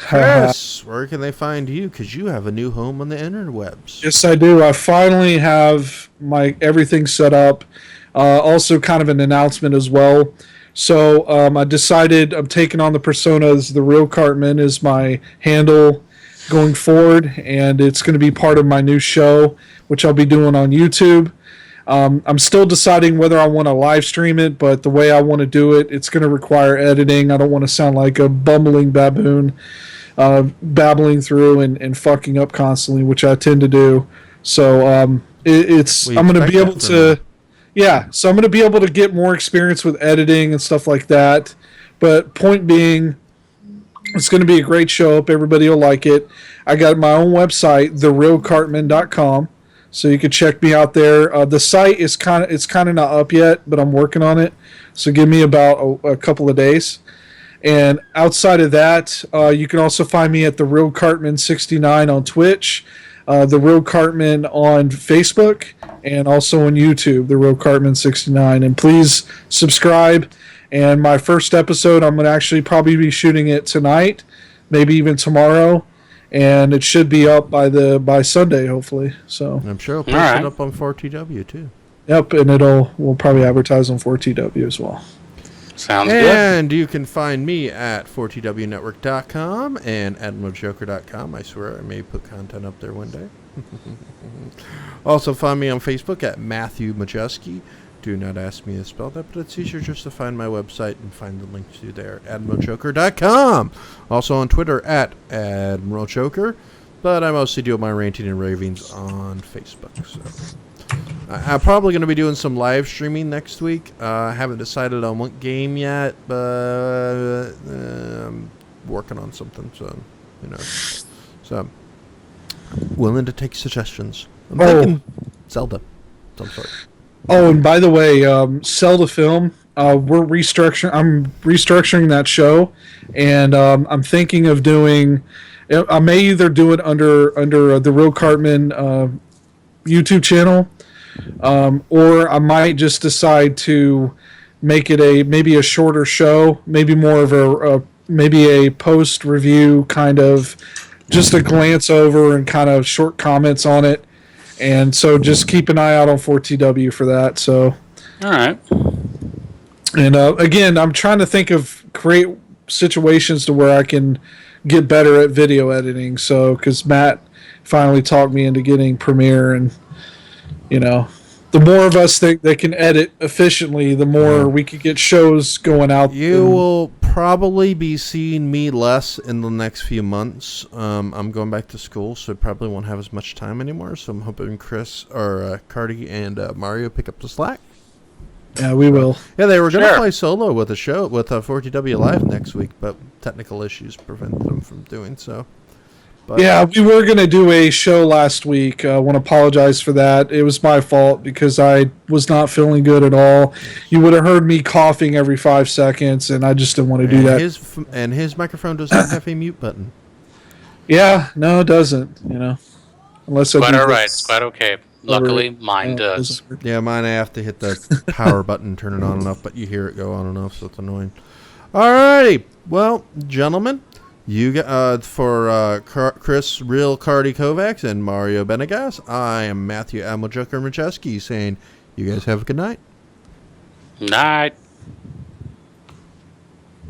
Chris, where can they find you? Because you have a new home on the interwebs. Yes, I do. I finally have my everything set up. Also, kind of an announcement as well. So I decided I'm taking on the personas. The Real Cartman is my handle going forward, and it's going to be part of my new show, which I'll be doing on YouTube. I'm still deciding whether I want to live stream it, but the way I want to do it, it's going to require editing. I don't want to sound like a bumbling baboon, babbling through and fucking up constantly, which I tend to do. So I'm going to be able to, so I'm going to be able to get more experience with editing and stuff like that. But point being, it's going to be a great show. Hope everybody will like it. I got my own website, therealcartman.com. So you can check me out there. The site is kind of not up yet, but I'm working on it. So give me about a couple of days. And outside of that, you can also find me at The Real Cartman 69 on Twitch, The Real Cartman on Facebook, and also on YouTube, The Real Cartman 69. And please subscribe. And my first episode, I'm going to actually probably be shooting it tonight, maybe even tomorrow. And it should be up by Sunday, hopefully. So I'm sure it'll post it up on 4TW too. Yep, and we'll probably advertise on 4TW as well. Sounds good. And you can find me at 4TWnetwork.com and AdmiralJoker.com. I swear I may put content up there one day. Also find me on Facebook at Matthew Majewski. Do not ask me to spell that, but it's easier just to find my website and find the link to there, AdmiralJoker.com. Also on Twitter at AdmiralJoker, but I mostly do my ranting and ravings on Facebook. So I'm probably going to be doing some live streaming next week. I haven't decided on what game yet, but I'm working on something, so you know. So willing to take suggestions. I'm thinking Zelda, some sort. Oh, and by the way, Sell the Film, we're restructuring. I'm restructuring that show, and I'm thinking of doing. I may either do it under the Real Cartman YouTube channel, or I might just decide to make it maybe a shorter show, maybe more of maybe a post review kind of, just a glance over and kind of short comments on it. And so just keep an eye out on 4TW for that. So, all right. And again, I'm trying to create situations to where I can get better at video editing. So, because Matt finally talked me into getting Premiere, and you know, the more of us that can edit efficiently, the more we could get shows going out. You will probably be seeing me less in the next few months. I'm going back to school, so I probably won't have as much time anymore. So I'm hoping Chris or Cardi and Mario pick up the slack. Yeah, we will. Yeah, they were going to play solo with a show with 4TW Live next week, but technical issues prevent them from doing so. But yeah, we were going to do a show last week. I want to apologize for that. It was my fault because I was not feeling good at all. You would have heard me coughing every 5 seconds, and I just didn't want to do that. His microphone does not have a mute button. Yeah, no, it doesn't. You know, unless quite all right. It's quite okay. Luckily, mine does. Yeah, mine I have to hit the power button, turn it on and off, but you hear it go on and off, so it's annoying. All righty. Well, gentlemen, you for Chris Real Cardi Kovacs and Mario Benegas, I am Matthew Ameljoker Macheski saying you guys have a good night. Night.